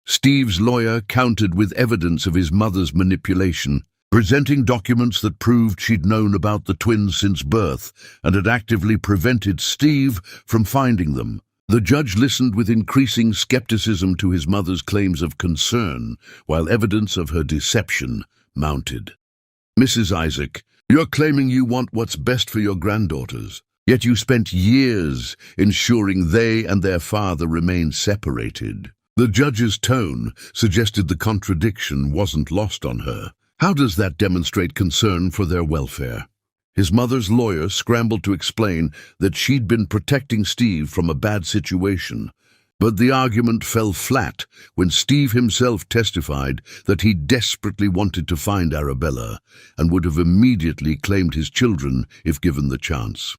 Steve's lawyer countered with evidence of his mother's manipulation, presenting documents that proved she'd known about the twins since birth and had actively prevented Steve from finding them. The judge listened with increasing skepticism to his mother's claims of concern, while evidence of her deception mounted. "Mrs. Isaac, you're claiming you want what's best for your granddaughters, yet you spent years ensuring they and their father remained separated." The judge's tone suggested the contradiction wasn't lost on her. How does that demonstrate concern for their welfare? His mother's lawyer scrambled to explain that she'd been protecting Steve from a bad situation, but the argument fell flat when Steve himself testified that he desperately wanted to find Arabella and would have immediately claimed his children if given the chance.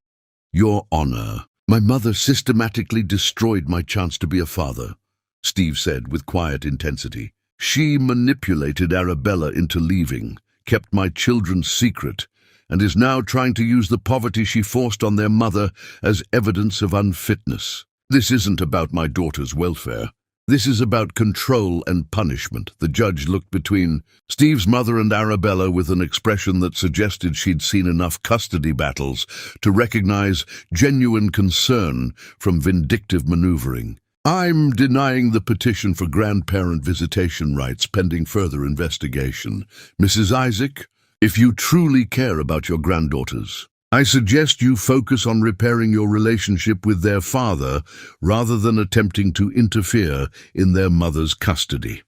"Your Honor, my mother systematically destroyed my chance to be a father," Steve said with quiet intensity. "She manipulated Arabella into leaving, kept my children secret, and is now trying to use the poverty she forced on their mother as evidence of unfitness. This isn't about my daughter's welfare. This is about control and punishment." The judge looked between Steve's mother and Arabella with an expression that suggested she'd seen enough custody battles to recognize genuine concern from vindictive maneuvering. "I'm denying the petition for grandparent visitation rights pending further investigation. Mrs. Isaac, if you truly care about your granddaughters, I suggest you focus on repairing your relationship with their father rather than attempting to interfere in their mother's custody."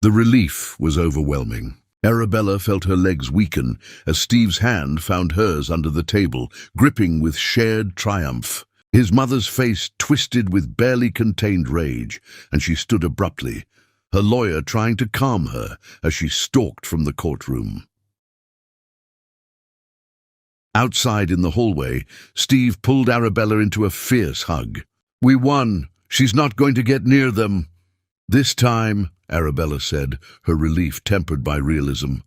The relief was overwhelming. Arabella felt her legs weaken as Steve's hand found hers under the table, gripping with shared triumph. His mother's face twisted with barely contained rage, and she stood abruptly, her lawyer trying to calm her as she stalked from the courtroom. Outside in the hallway, Steve pulled Arabella into a fierce hug. "We won. She's not going to get near them." "This time," Arabella said, her relief tempered by realism.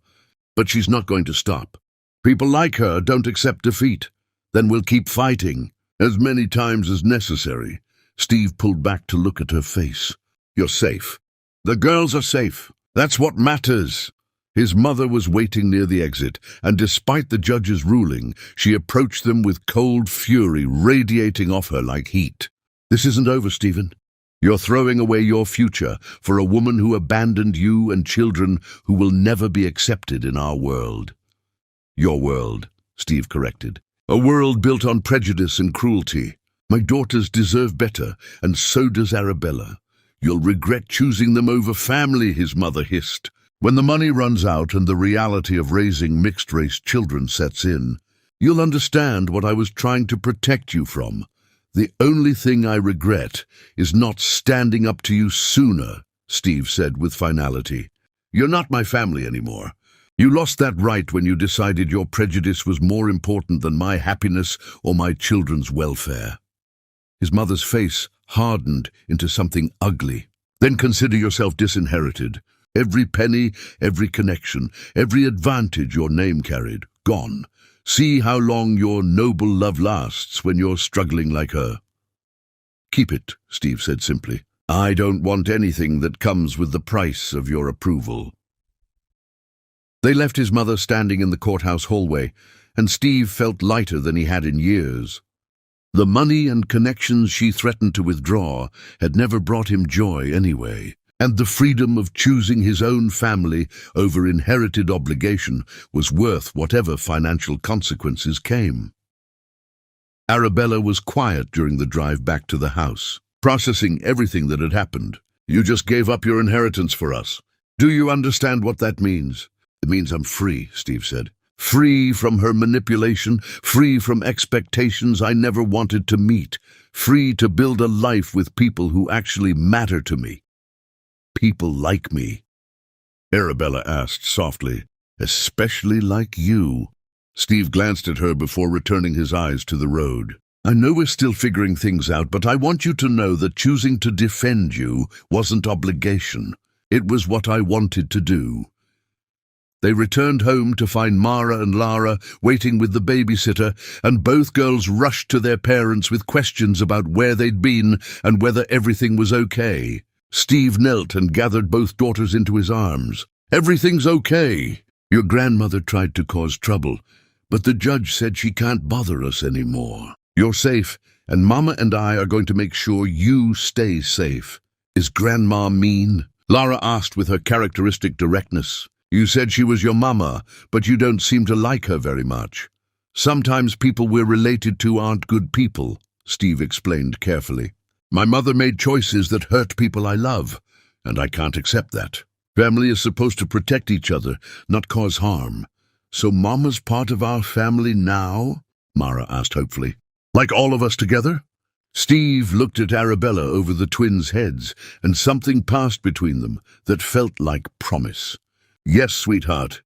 "But she's not going to stop. People like her don't accept defeat. Then we'll keep fighting. As many times as necessary." Steve pulled back to look at her face. "You're safe. The girls are safe. That's what matters." His mother was waiting near the exit, and despite the judge's ruling, she approached them with cold fury radiating off her like heat. "This isn't over, Stephen. You're throwing away your future for a woman who abandoned you and children who will never be accepted in our world." "Your world," Steve corrected. "A world built on prejudice and cruelty. My daughters deserve better, and so does Arabella. You'll regret choosing them over family," his mother hissed. "When the money runs out and the reality of raising mixed-race children sets in, you'll understand what I was trying to protect you from. The only thing I regret is not standing up to you sooner," Steve said with finality. "You're not my family anymore. You lost that right when you decided your prejudice was more important than my happiness or my children's welfare." His mother's face hardened into something ugly. "Then consider yourself disinherited. Every penny, every connection, every advantage your name carried, gone. See how long your noble love lasts when you're struggling like her." "Keep it," Steve said simply. "I don't want anything that comes with the price of your approval." They left his mother standing in the courthouse hallway, and Steve felt lighter than he had in years. The money and connections she threatened to withdraw had never brought him joy anyway, and the freedom of choosing his own family over inherited obligation was worth whatever financial consequences came. Arabella was quiet during the drive back to the house, processing everything that had happened. You just gave up your inheritance for us. Do you understand what that means? It means I'm free, Steve said. Free from her manipulation, free from expectations I never wanted to meet, free to build a life with people who actually matter to me. People like me. Arabella asked softly, especially like you. Steve glanced at her before returning his eyes to the road. I know we're still figuring things out, but I want you to know that choosing to defend you wasn't obligation. It was what I wanted to do. They returned home to find Mara and Lara waiting with the babysitter, and both girls rushed to their parents with questions about where they'd been and whether everything was okay. Steve knelt and gathered both daughters into his arms. Everything's okay. Your grandmother tried to cause trouble, but the judge said she can't bother us anymore. You're safe, and Mama and I are going to make sure you stay safe. Is Grandma mean? Lara asked with her characteristic directness. You said she was your mama, but you don't seem to like her very much. Sometimes people we're related to aren't good people, Steve explained carefully. My mother made choices that hurt people I love, and I can't accept that. Family is supposed to protect each other, not cause harm. So Mama's part of our family now? Mara asked hopefully. Like all of us together? Steve looked at Arabella over the twins' heads, and something passed between them that felt like promise. Yes, sweetheart.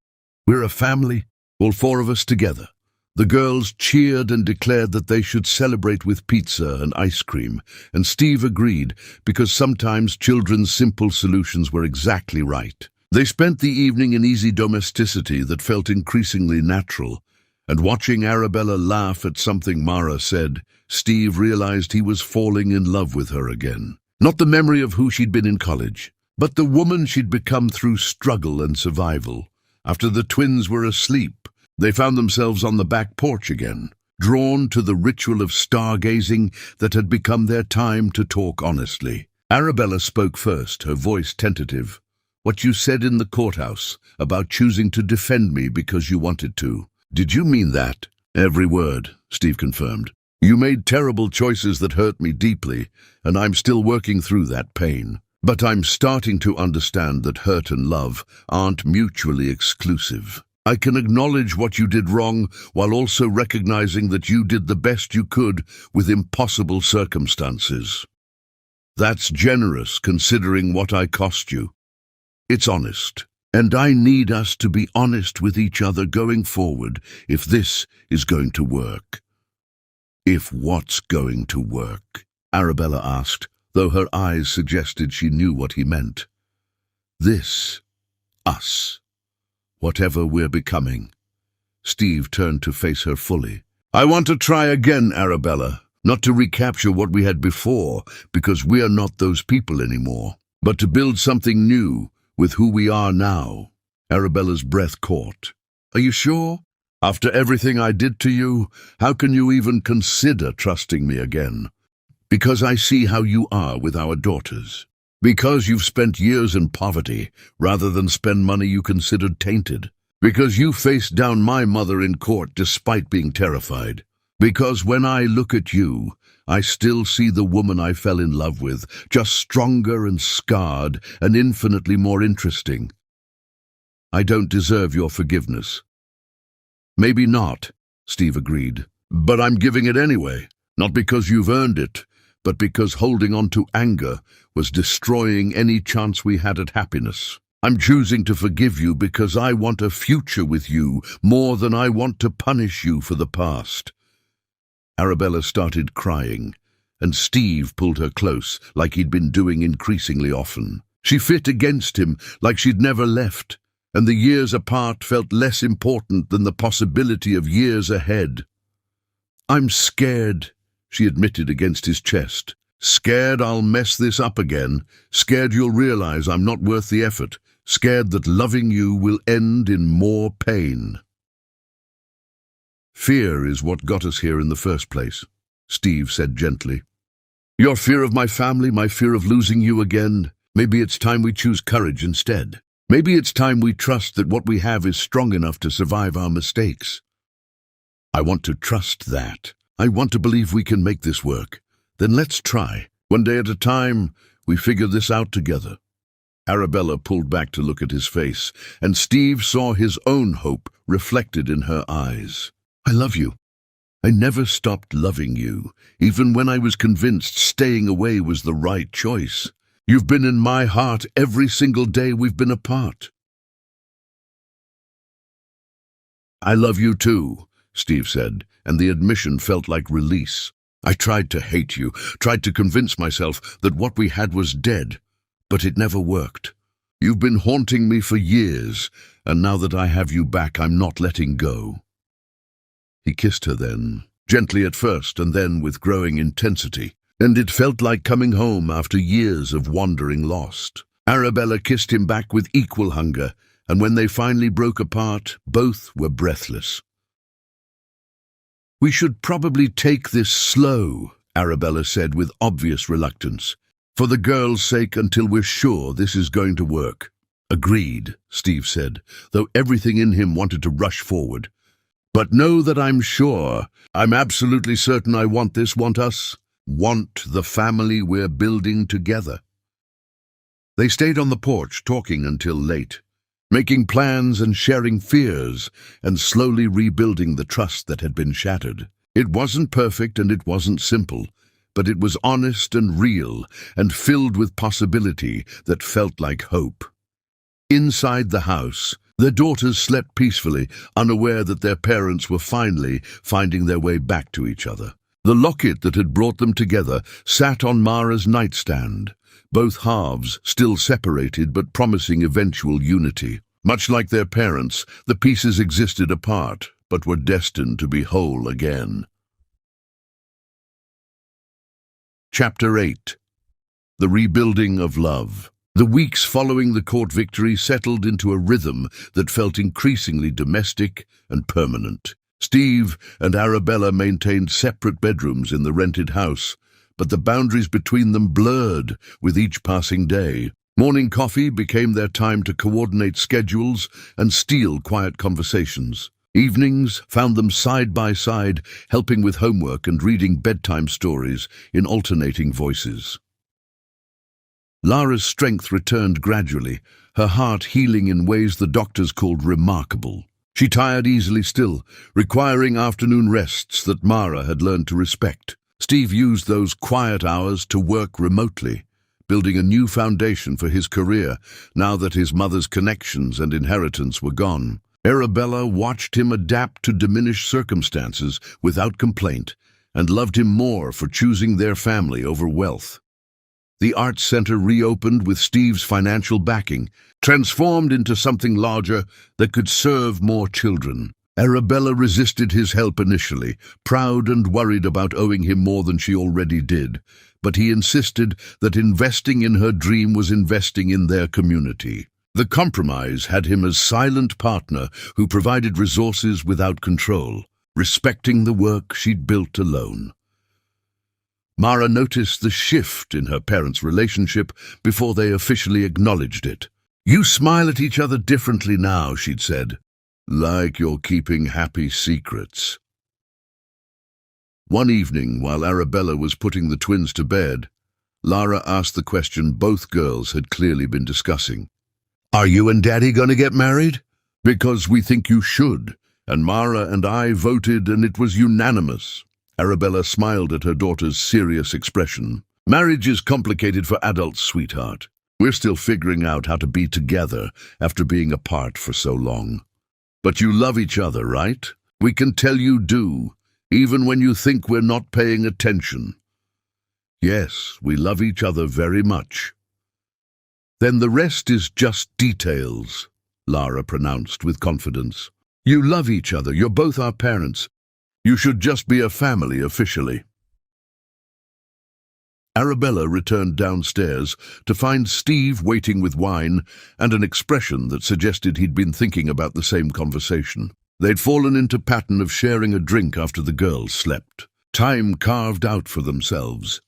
We're a family, all four of us together. The girls cheered and declared that they should celebrate with pizza and ice cream, and Steve agreed, because sometimes children's simple solutions were exactly right. They spent the evening in easy domesticity that felt increasingly natural, and watching Arabella laugh at something Mara said, Steve realized he was falling in love with her again. Not the memory of who she'd been in college, but the woman she'd become through struggle and survival. After the twins were asleep, they found themselves on the back porch again, drawn to the ritual of stargazing that had become their time to talk honestly. Arabella spoke first, her voice tentative. What you said in the courthouse about choosing to defend me because you wanted to. Did you mean that? Every word, Steve confirmed. You made terrible choices that hurt me deeply, and I'm still working through that pain. But I'm starting to understand that hurt and love aren't mutually exclusive. I can acknowledge what you did wrong while also recognizing that you did the best you could with impossible circumstances. That's generous considering what I cost you. It's honest. And I need us to be honest with each other going forward if this is going to work. If what's going to work? Arabella asked, though her eyes suggested she knew what he meant. This. Us. Whatever we're becoming. Steve turned to face her fully. I want to try again, Arabella. Not to recapture what we had before, because we're not those people anymore, but to build something new with who we are now. Arabella's breath caught. Are you sure? After everything I did to you, how can you even consider trusting me again? Because I see how you are with our daughters. Because you've spent years in poverty rather than spend money you considered tainted. Because you faced down my mother in court despite being terrified. Because when I look at you, I still see the woman I fell in love with, just stronger and scarred and infinitely more interesting. I don't deserve your forgiveness. Maybe not, Steve agreed, but I'm giving it anyway, not because you've earned it, but because holding on to anger was destroying any chance we had at happiness. I'm choosing to forgive you because I want a future with you more than I want to punish you for the past. Arabella started crying, and Steve pulled her close, like he'd been doing increasingly often. She fit against him like she'd never left, and the years apart felt less important than the possibility of years ahead. I'm scared, she admitted against his chest. Scared I'll mess this up again, scared you'll realize I'm not worth the effort, scared that loving you will end in more pain. Fear is what got us here in the first place, Steve said gently. Your fear of my family, my fear of losing you again. Maybe it's time we choose courage instead. Maybe it's time we trust that what we have is strong enough to survive our mistakes. I want to trust that. I want to believe we can make this work. Then let's try. One day at a time, We figured this out together." Arabella pulled back to look at his face, and Steve saw his own hope reflected in her eyes. "I love you. I never stopped loving you, even when I was convinced staying away was the right choice. You've been in my heart every single day we've been apart." "I love you too," Steve said, and the admission felt like release. "I tried to hate you, tried to convince myself that what we had was dead, but it never worked. You've been haunting me for years, and now that I have you back, I'm not letting go." He kissed her then, gently at first and then with growing intensity, and it felt like coming home after years of wandering lost. Arabella kissed him back with equal hunger, and when they finally broke apart, both were breathless. "We should probably take this slow," Arabella said with obvious reluctance, "for the girl's sake until we're sure this is going to work." "Agreed," Steve said, though everything in him wanted to rush forward. "But know that I'm sure, I'm absolutely certain I want us, want the family we're building together." They stayed on the porch talking until late, making plans and sharing fears and slowly rebuilding the trust that had been shattered. It wasn't perfect and it wasn't simple, but it was honest and real and filled with possibility that felt like hope. Inside the house, their daughters slept peacefully, unaware that their parents were finally finding their way back to each other. The locket that had brought them together sat on Mara's nightstand, both halves still separated but promising eventual unity. Much like their parents, the pieces existed apart, but were destined to be whole again. Chapter 8. The Rebuilding of Love. The weeks following the court victory settled into a rhythm that felt increasingly domestic and permanent. Steve and Arabella maintained separate bedrooms in the rented house, but the boundaries between them blurred with each passing day. Morning coffee became their time to coordinate schedules and steal quiet conversations. Evenings found them side by side, helping with homework and reading bedtime stories in alternating voices. Lara's strength returned gradually, her heart healing in ways the doctors called remarkable. She tired easily still, requiring afternoon rests that Mara had learned to respect. Steve used those quiet hours to work remotely, building a new foundation for his career now that his mother's connections and inheritance were gone. Arabella watched him adapt to diminished circumstances without complaint and loved him more for choosing their family over wealth. The Arts Center reopened with Steve's financial backing, transformed into something larger that could serve more children. Arabella resisted his help initially, proud and worried about owing him more than she already did, but he insisted that investing in her dream was investing in their community. The compromise had him as silent partner who provided resources without control, respecting the work she'd built alone. Mara noticed the shift in her parents' relationship before they officially acknowledged it. "You smile at each other differently now," she'd said. "Like you're keeping happy secrets." One evening, while Arabella was putting the twins to bed, Lara asked the question both girls had clearly been discussing. "Are you and Daddy going to get married?" "Because we think you should, and Mara and I voted and it was unanimous." Arabella smiled at her daughter's serious expression. "Marriage is complicated for adults, sweetheart. We're still figuring out how to be together after being apart for so long. But you love each other, right? We can tell you do, even when you think we're not paying attention." "Yes, we love each other very much." "Then the rest is just details," Lara pronounced with confidence. "You love each other. You're both our parents. You should just be a family officially." Arabella returned downstairs to find Steve waiting with wine and an expression that suggested he'd been thinking about the same conversation. They'd fallen into pattern of sharing a drink after the girls slept, time carved out for themselves.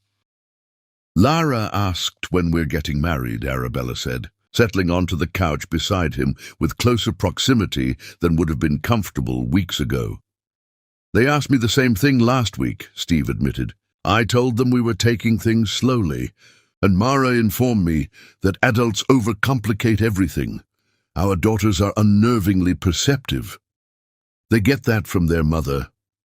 "Lara asked when we're getting married," Arabella said, settling onto the couch beside him with closer proximity than would have been comfortable weeks ago. "They asked me the same thing last week," Steve admitted. "I told them we were taking things slowly, And Mara informed me that adults overcomplicate everything. Our daughters are unnervingly perceptive. They get that from their mother.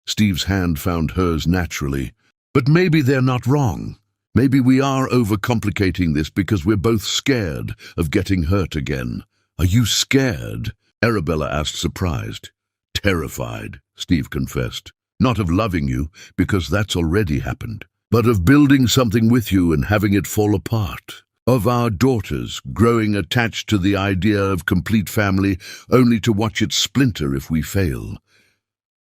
Steve's hand found hers naturally. But maybe they're not wrong. Maybe we are overcomplicating this because we're both scared of getting hurt again. Are you scared? Arabella asked, surprised. Terrified, Steve confessed. Not of loving you, because that's already happened, but of building something with you and having it fall apart. Of our daughters growing attached to the idea of complete family only to watch it splinter if we fail.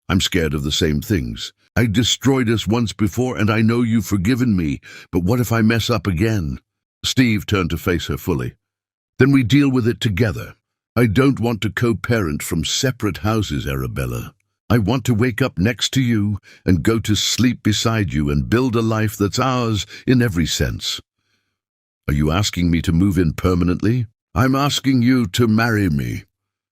I'm scared of the same things. I destroyed us once before and I know you've forgiven me, but what if I mess up again? Steve turned to face her fully. Then we deal with it together. I don't want to co-parent from separate houses, Arabella. I want to wake up next to you and go to sleep beside you and build a life that's ours in every sense. Are you asking me to move in permanently? I'm asking you to marry me.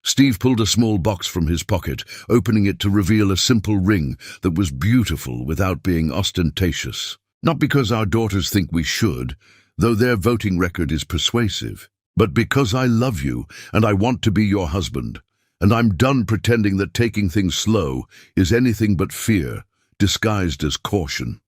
Steve pulled a small box from his pocket, opening it to reveal a simple ring that was beautiful without being ostentatious. Not because our daughters think we should, though their voting record is persuasive, but because I love you and I want to be your husband. And I'm done pretending that taking things slow is anything but fear, disguised as caution.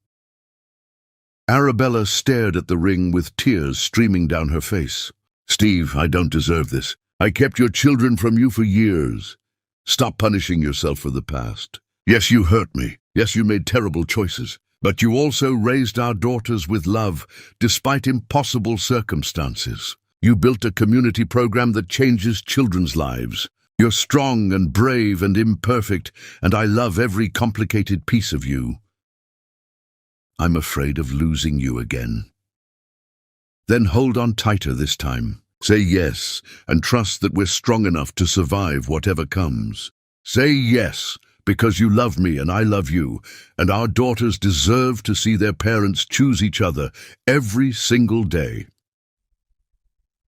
Arabella stared at the ring with tears streaming down her face. Steve, I don't deserve this. I kept your children from you for years. Stop punishing yourself for the past. Yes, you hurt me. Yes, you made terrible choices. But you also raised our daughters with love, despite impossible circumstances. You built a community program that changes children's lives. You're strong and brave and imperfect, and I love every complicated piece of you. I'm afraid of losing you again. Then hold on tighter this time. Say yes, and trust that we're strong enough to survive whatever comes. Say yes, because you love me and I love you, and our daughters deserve to see their parents choose each other every single day.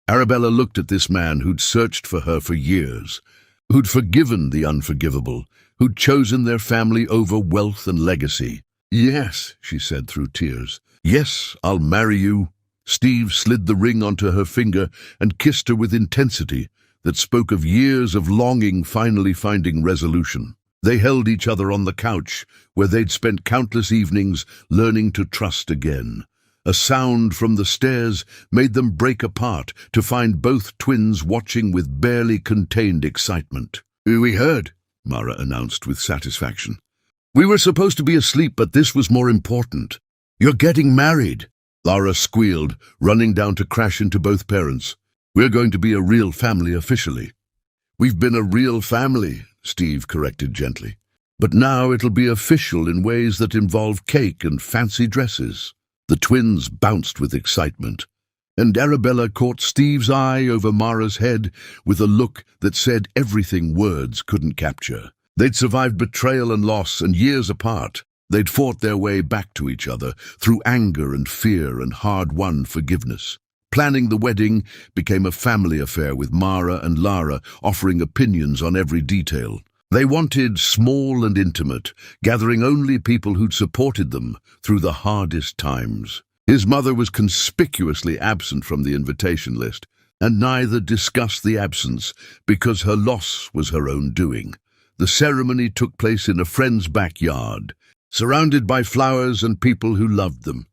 Arabella looked at this man who'd searched for her for years, who'd forgiven the unforgivable, who'd chosen their family over wealth and legacy. Yes, she said through tears. Yes, I'll marry you. Steve slid the ring onto her finger and kissed her with intensity that spoke of years of longing finally finding resolution. They held each other on the couch, where they'd spent countless evenings learning to trust again. A sound from the stairs made them break apart to find both twins watching with barely contained excitement. We heard, Mara announced with satisfaction. We were supposed to be asleep, but this was more important. You're getting married. Lara squealed, running down to crash into both parents. We're going to be a real family officially. We've been a real family, Steve corrected gently. But now it'll be official in ways that involve cake and fancy dresses. The twins bounced with excitement, and Arabella caught Steve's eye over Mara's head with a look that said everything words couldn't capture. They'd survived betrayal and loss, and years apart, they'd fought their way back to each other through anger and fear and hard-won forgiveness. Planning the wedding became a family affair, with Mara and Lara offering opinions on every detail. They wanted small and intimate, gathering only people who'd supported them through the hardest times. His mother was conspicuously absent from the invitation list, and neither discussed the absence because her loss was her own doing. The ceremony took place in a friend's backyard, surrounded by flowers and people who loved them.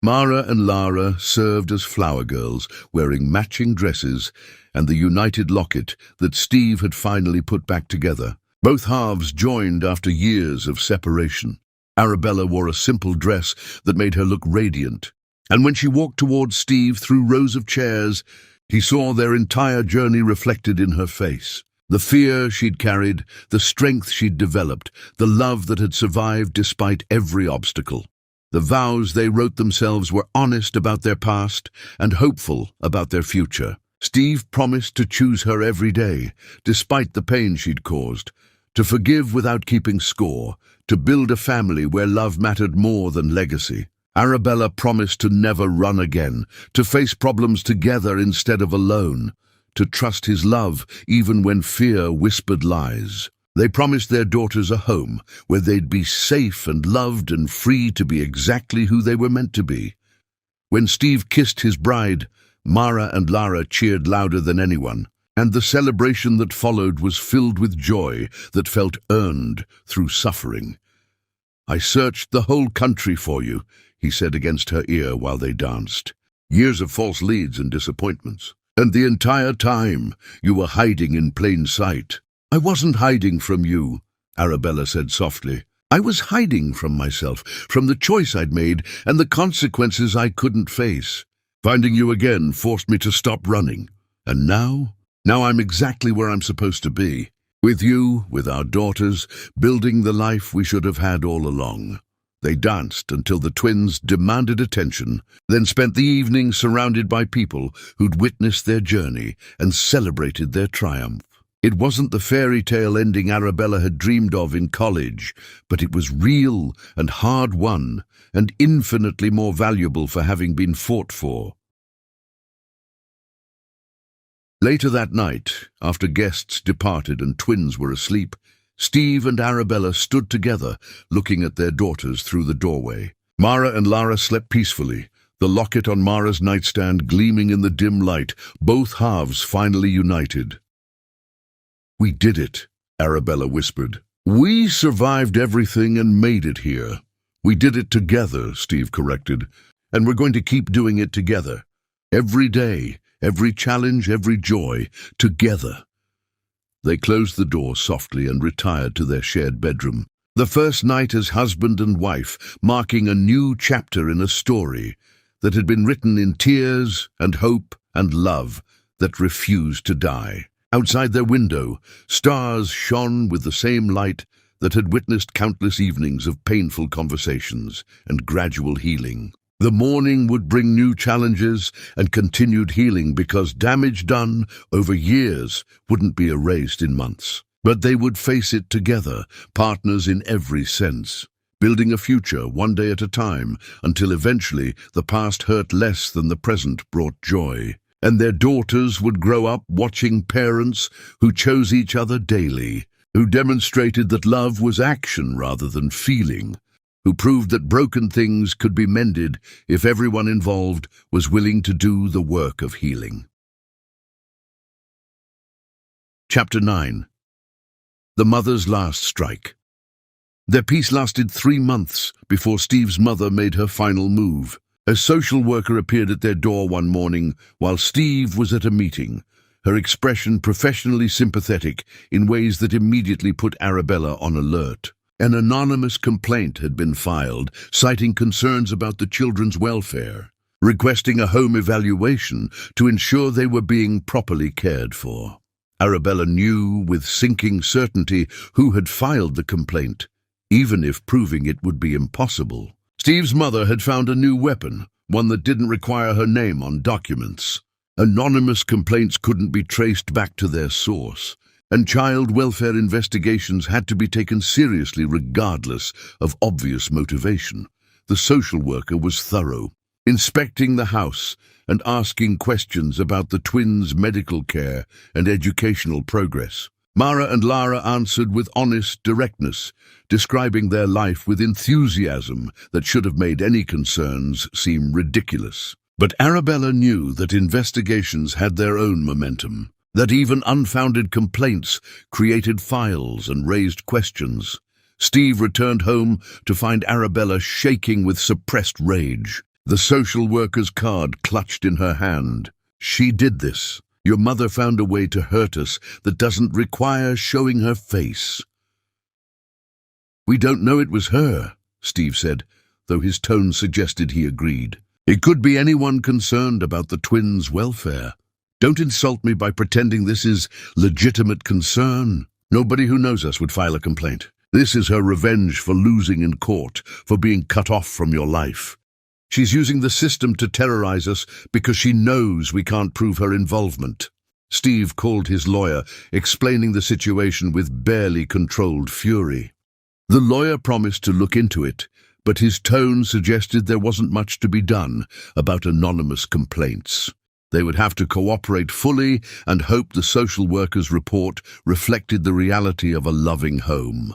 Mara and Lara served as flower girls, wearing matching dresses and the united locket that Steve had finally put back together. Both halves joined after years of separation. Arabella wore a simple dress that made her look radiant, and when she walked towards Steve through rows of chairs, he saw their entire journey reflected in her face. The fear she'd carried, the strength she'd developed, the love that had survived despite every obstacle. The vows they wrote themselves were honest about their past and hopeful about their future. Steve promised to choose her every day, despite the pain she'd caused, to forgive without keeping score, to build a family where love mattered more than legacy. Arabella promised to never run again, to face problems together instead of alone, to trust his love even when fear whispered lies. They promised their daughters a home where they'd be safe and loved and free to be exactly who they were meant to be. When Steve kissed his bride, Mara and Lara cheered louder than anyone, and the celebration that followed was filled with joy that felt earned through suffering. "I searched the whole country for you," he said against her ear while they danced. "Years of false leads and disappointments. And the entire time, you were hiding in plain sight." "I wasn't hiding from you," Arabella said softly. "I was hiding from myself, from the choice I'd made and the consequences I couldn't face. Finding you again forced me to stop running. And now I'm exactly where I'm supposed to be. With you, with our daughters, building the life we should have had all along." They danced until the twins demanded attention, then spent the evening surrounded by people who'd witnessed their journey and celebrated their triumph. It wasn't the fairy tale ending Arabella had dreamed of in college, but it was real and hard-won, and infinitely more valuable for having been fought for. Later that night, after guests departed and twins were asleep, Steve and Arabella stood together, looking at their daughters through the doorway. Mara and Lara slept peacefully, the locket on Mara's nightstand gleaming in the dim light, both halves finally united. "We did it," Arabella whispered. "We survived everything and made it here." "We did it together," Steve corrected, "and we're going to keep doing it together. Every day, every challenge, every joy, together." They closed the door softly and retired to their shared bedroom. The first night as husband and wife, marking a new chapter in a story that had been written in tears and hope and love that refused to die. Outside their window, stars shone with the same light that had witnessed countless evenings of painful conversations and gradual healing. The morning would bring new challenges and continued healing because damage done over years wouldn't be erased in months. But they would face it together, partners in every sense, building a future one day at a time until eventually the past hurt less than the present brought joy. And their daughters would grow up watching parents who chose each other daily, who demonstrated that love was action rather than feeling, who proved that broken things could be mended if everyone involved was willing to do the work of healing. Chapter 9. The Mother's Last Strike. Their peace lasted 3 months before Steve's mother made her final move. A social worker appeared at their door one morning while Steve was at a meeting, her expression professionally sympathetic in ways that immediately put Arabella on alert. An anonymous complaint had been filed, citing concerns about the children's welfare, requesting a home evaluation to ensure they were being properly cared for. Arabella knew with sinking certainty who had filed the complaint, even if proving it would be impossible. Steve's mother had found a new weapon, one that didn't require her name on documents. Anonymous complaints couldn't be traced back to their source, and child welfare investigations had to be taken seriously regardless of obvious motivation. The social worker was thorough, inspecting the house and asking questions about the twins' medical care and educational progress. Mara and Lara answered with honest directness, describing their life with enthusiasm that should have made any concerns seem ridiculous. But Arabella knew that investigations had their own momentum, that even unfounded complaints created files and raised questions. Steve returned home to find Arabella shaking with suppressed rage, the social worker's card clutched in her hand. "She did this. Your mother found a way to hurt us that doesn't require showing her face." "We don't know it was her," Steve said, though his tone suggested he agreed. "It could be anyone concerned about the twins' welfare. Don't insult me by pretending this is legitimate concern. Nobody who knows us would file a complaint. This is her revenge for losing in court, for being cut off from your life. She's using the system to terrorize us because she knows we can't prove her involvement." Steve called his lawyer, explaining the situation with barely controlled fury. The lawyer promised to look into it, but his tone suggested there wasn't much to be done about anonymous complaints. They would have to cooperate fully and hope the social worker's report reflected the reality of a loving home.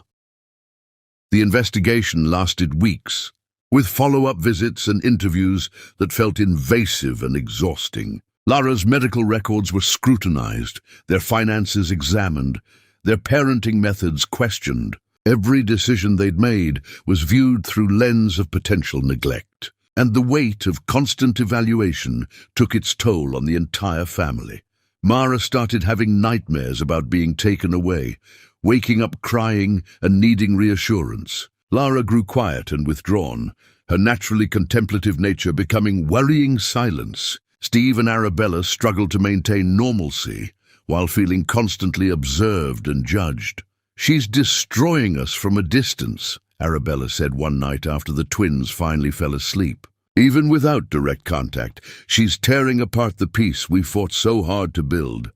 The investigation lasted weeks. with follow-up visits and interviews that felt invasive and exhausting. Lara's medical records were scrutinized, their finances examined, their parenting methods questioned. Every decision they'd made was viewed through lens of potential neglect, and the weight of constant evaluation took its toll on the entire family. Mara started having nightmares about being taken away, waking up crying and needing reassurance. Lara grew quiet and withdrawn, her naturally contemplative nature becoming worrying silence. Steve and Arabella struggled to maintain normalcy while feeling constantly observed and judged. "She's destroying us from a distance," Arabella said one night after the twins finally fell asleep. "Even without direct contact, she's tearing apart the peace we fought so hard to build."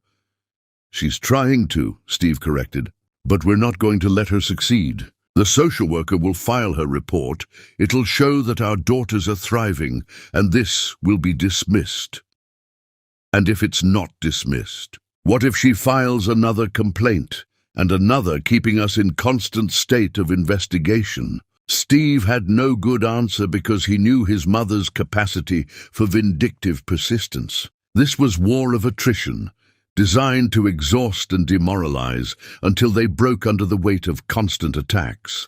"She's trying to," Steve corrected, "but we're not going to let her succeed. The social worker will file her report. It'll show that our daughters are thriving, and this will be dismissed." "And if it's not dismissed? What if she files another complaint, and another, keeping us in constant state of investigation?" Steve had no good answer because he knew his mother's capacity for vindictive persistence. This was war of attrition, designed to exhaust and demoralize until they broke under the weight of constant attacks.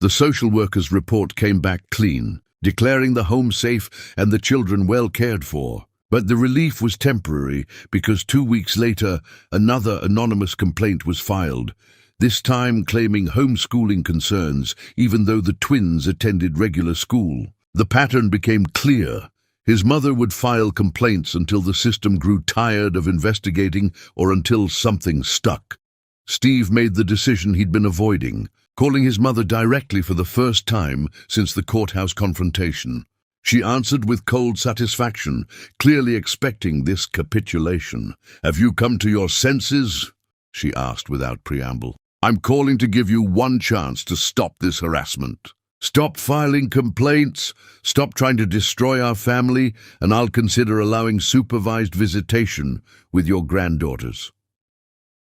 The social worker's report came back clean, declaring the home safe and the children well cared for. But the relief was temporary because 2 weeks later, another anonymous complaint was filed, this time claiming homeschooling concerns, even though the twins attended regular school. The pattern became clear. His mother would file complaints until the system grew tired of investigating or until something stuck. Steve made the decision he'd been avoiding, calling his mother directly for the first time since the courthouse confrontation. She answered with cold satisfaction, clearly expecting this capitulation. "Have you come to your senses?" she asked without preamble. "I'm calling to give you one chance to stop this harassment. Stop filing complaints, stop trying to destroy our family, and I'll consider allowing supervised visitation with your granddaughters."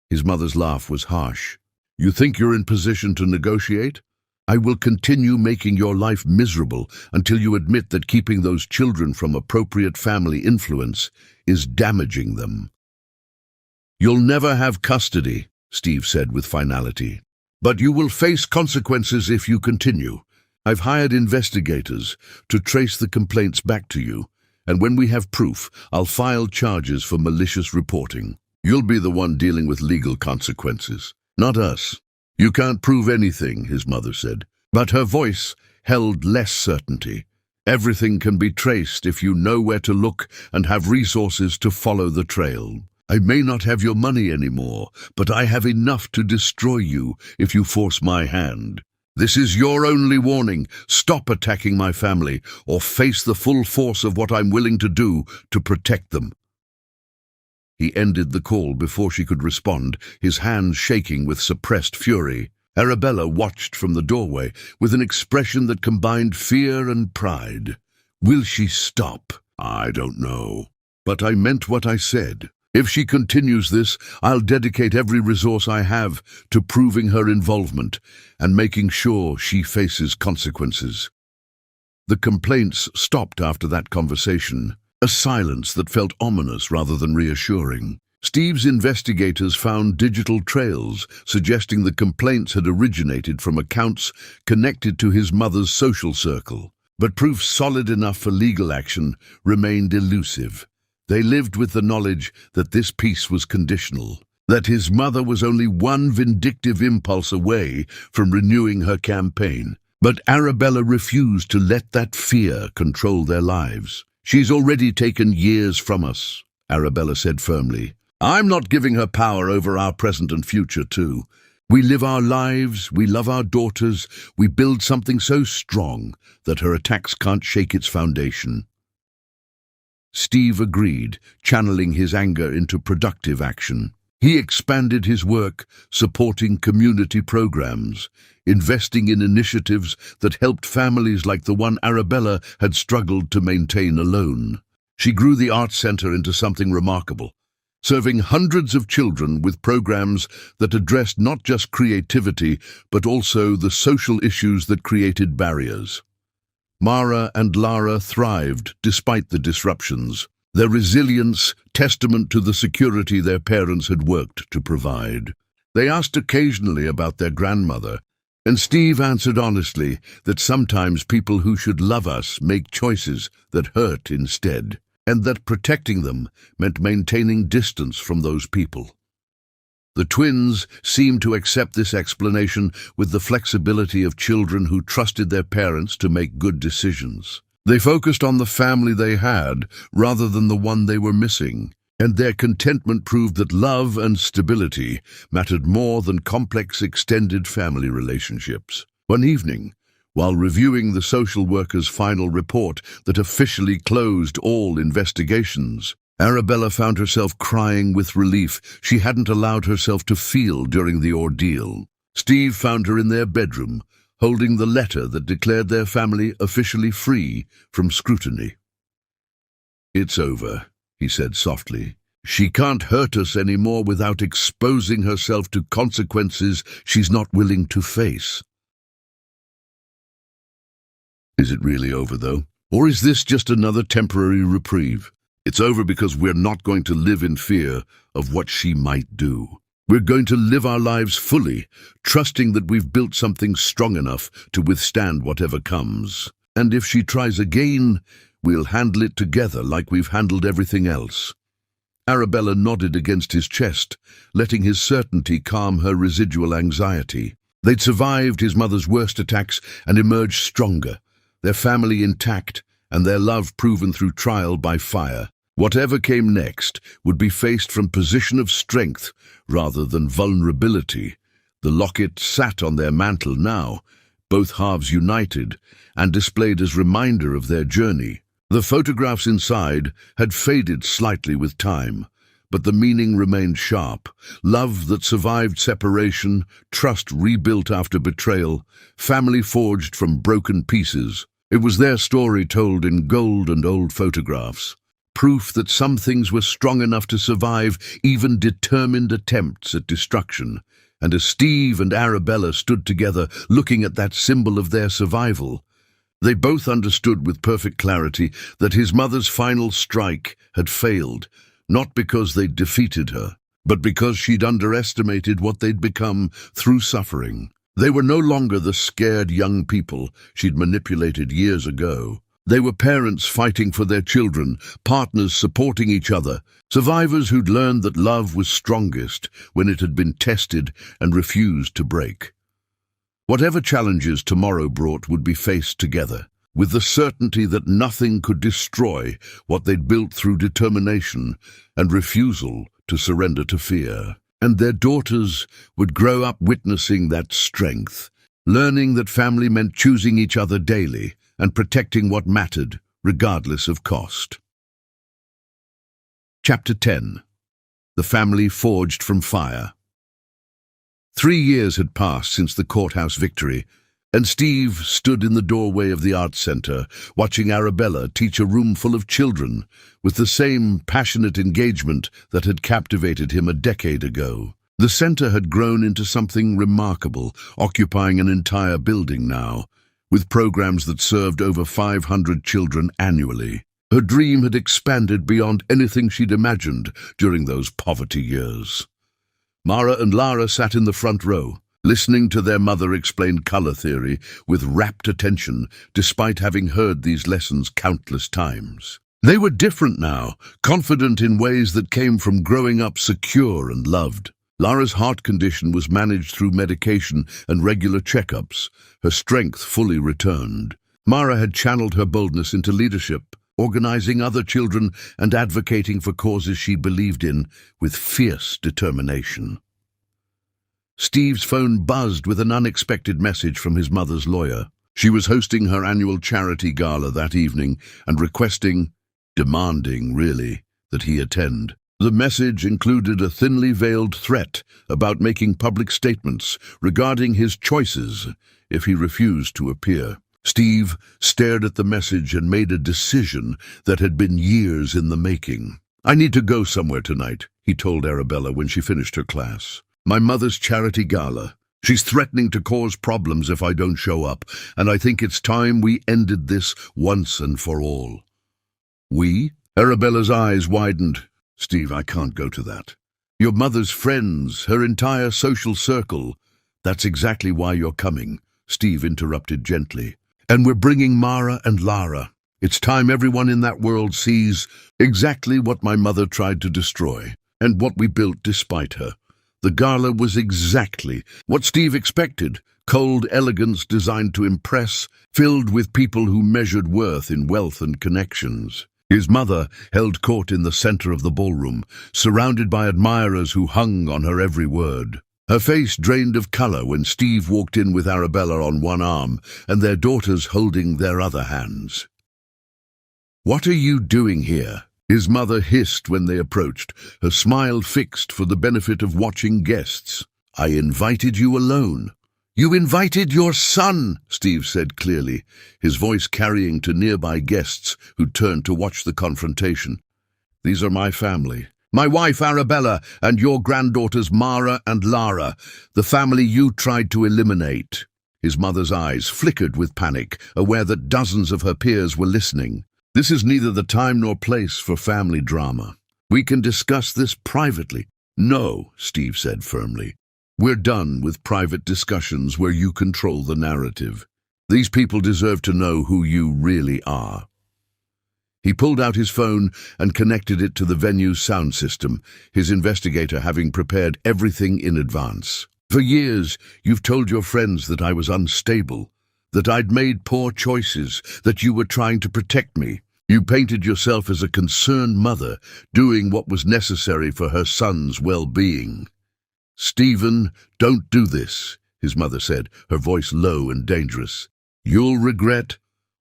His mother's laugh was harsh. "You think you're in position to negotiate? I will continue making your life miserable until you admit that keeping those children from appropriate family influence is damaging them." "You'll never have custody," Steve said with finality. "But you will face consequences if you continue. I've hired investigators to trace the complaints back to you, and when we have proof, I'll file charges for malicious reporting. You'll be the one dealing with legal consequences, not us." "You can't prove anything," his mother said, but her voice held less certainty. "Everything can be traced if you know where to look and have resources to follow the trail. I may not have your money anymore, but I have enough to destroy you if you force my hand. This is your only warning. Stop attacking my family, or face the full force of what I'm willing to do to protect them." He ended the call before she could respond, his hands shaking with suppressed fury. Arabella watched from the doorway with an expression that combined fear and pride. "Will she stop? I don't know. But I meant what I said. If she continues this, I'll dedicate every resource I have to proving her involvement and making sure she faces consequences." The complaints stopped after that conversation, a silence that felt ominous rather than reassuring. Steve's investigators found digital trails suggesting the complaints had originated from accounts connected to his mother's social circle, but proof solid enough for legal action remained elusive. They lived with the knowledge that this peace was conditional, that his mother was only one vindictive impulse away from renewing her campaign. But Arabella refused to let that fear control their lives. "She's already taken years from us," Arabella said firmly. "I'm not giving her power over our present and future too. We live our lives, we love our daughters, we build something so strong that her attacks can't shake its foundation." Steve agreed, channeling his anger into productive action. He expanded his work, supporting community programs, investing in initiatives that helped families like the one Arabella had struggled to maintain alone. She grew the Arts Center into something remarkable, serving hundreds of children with programs that addressed not just creativity, but also the social issues that created barriers. Mara and Lara thrived despite the disruptions, their resilience testament to the security their parents had worked to provide. They asked occasionally about their grandmother, and Steve answered honestly that sometimes people who should love us make choices that hurt instead, and that protecting them meant maintaining distance from those people. The twins seemed to accept this explanation with the flexibility of children who trusted their parents to make good decisions. They focused on the family they had rather than the one they were missing, and their contentment proved that love and stability mattered more than complex extended family relationships. One evening, while reviewing the social worker's final report that officially closed all investigations, Arabella found herself crying with relief she hadn't allowed herself to feel during the ordeal. Steve found her in their bedroom, holding the letter that declared their family officially free from scrutiny. "It's over," he said softly. "She can't hurt us anymore without exposing herself to consequences she's not willing to face." Is it really over, though? Or is this just another temporary reprieve? It's over because we're not going to live in fear of what she might do. We're going to live our lives fully, trusting that we've built something strong enough to withstand whatever comes. And if she tries again, we'll handle it together like we've handled everything else." Arabella nodded against his chest, letting his certainty calm her residual anxiety. They'd survived his mother's worst attacks and emerged stronger, their family intact and their love proven through trial by fire. Whatever came next would be faced from a position of strength rather than vulnerability. The locket sat on their mantle now, both halves united and displayed as reminder of their journey. The photographs inside had faded slightly with time, but the meaning remained sharp. Love that survived separation, trust rebuilt after betrayal, family forged from broken pieces. It was their story told in gold and old photographs. Proof that some things were strong enough to survive even determined attempts at destruction. And as Steve and Arabella stood together looking at that symbol of their survival, they both understood with perfect clarity that his mother's final strike had failed, not because they'd defeated her, but because she'd underestimated what they'd become through suffering. They were no longer the scared young people she'd manipulated years ago. They were parents fighting for their children, partners supporting each other, survivors who'd learned that love was strongest when it had been tested and refused to break. Whatever challenges tomorrow brought would be faced together, with the certainty that nothing could destroy what they'd built through determination and refusal to surrender to fear. And their daughters would grow up witnessing that strength, learning that family meant choosing each other daily and protecting what mattered, regardless of cost. Chapter 10. The Family Forged from Fire. 3 years had passed since the courthouse victory, and Steve stood in the doorway of the arts center, watching Arabella teach a room full of children with the same passionate engagement that had captivated him a decade ago. The center had grown into something remarkable, occupying an entire building now, with programs that served over 500 children annually. Her dream had expanded beyond anything she'd imagined during those poverty years. Mara and Lara sat in the front row, listening to their mother explain color theory with rapt attention, despite having heard these lessons countless times. They were different now, confident in ways that came from growing up secure and loved. Lara's heart condition was managed through medication and regular checkups, her strength fully returned. Mara had channeled her boldness into leadership, organizing other children and advocating for causes she believed in with fierce determination. Steve's phone buzzed with an unexpected message from his mother's lawyer. She was hosting her annual charity gala that evening and demanding, really, that he attend. The message included a thinly veiled threat about making public statements regarding his choices if he refused to appear. Steve stared at the message and made a decision that had been years in the making. "I need to go somewhere tonight," he told Arabella when she finished her class. "My mother's charity gala. She's threatening to cause problems if I don't show up, and I think it's time we ended this once and for all." "We?" Arabella's eyes widened. "Steve, I can't go to that. Your mother's friends, her entire social circle. That's exactly why you're coming," Steve interrupted gently. "And we're bringing Mara and Lara. It's time everyone in that world sees exactly what my mother tried to destroy, and what we built despite her." The gala was exactly what Steve expected: cold elegance designed to impress, filled with people who measured worth in wealth and connections. His mother held court in the center of the ballroom, surrounded by admirers who hung on her every word. Her face drained of color when Steve walked in with Arabella on one arm and their daughters holding their other hands. "What are you doing here?" his mother hissed when they approached, her smile fixed for the benefit of watching guests. "I invited you alone." "You invited your son," Steve said clearly, his voice carrying to nearby guests who turned to watch the confrontation. "These are my family. My wife Arabella and your granddaughters Mara and Lara, the family you tried to eliminate." His mother's eyes flickered with panic, aware that dozens of her peers were listening. "This is neither the time nor place for family drama. We can discuss this privately." "No," Steve said firmly. "We're done with private discussions where you control the narrative. These people deserve to know who you really are." He pulled out his phone and connected it to the venue's sound system, his investigator having prepared everything in advance. "For years, you've told your friends that I was unstable, that I'd made poor choices, that you were trying to protect me. You painted yourself as a concerned mother, doing what was necessary for her son's well-being." "Stephen, don't do this," his mother said, her voice low and dangerous. "You'll regret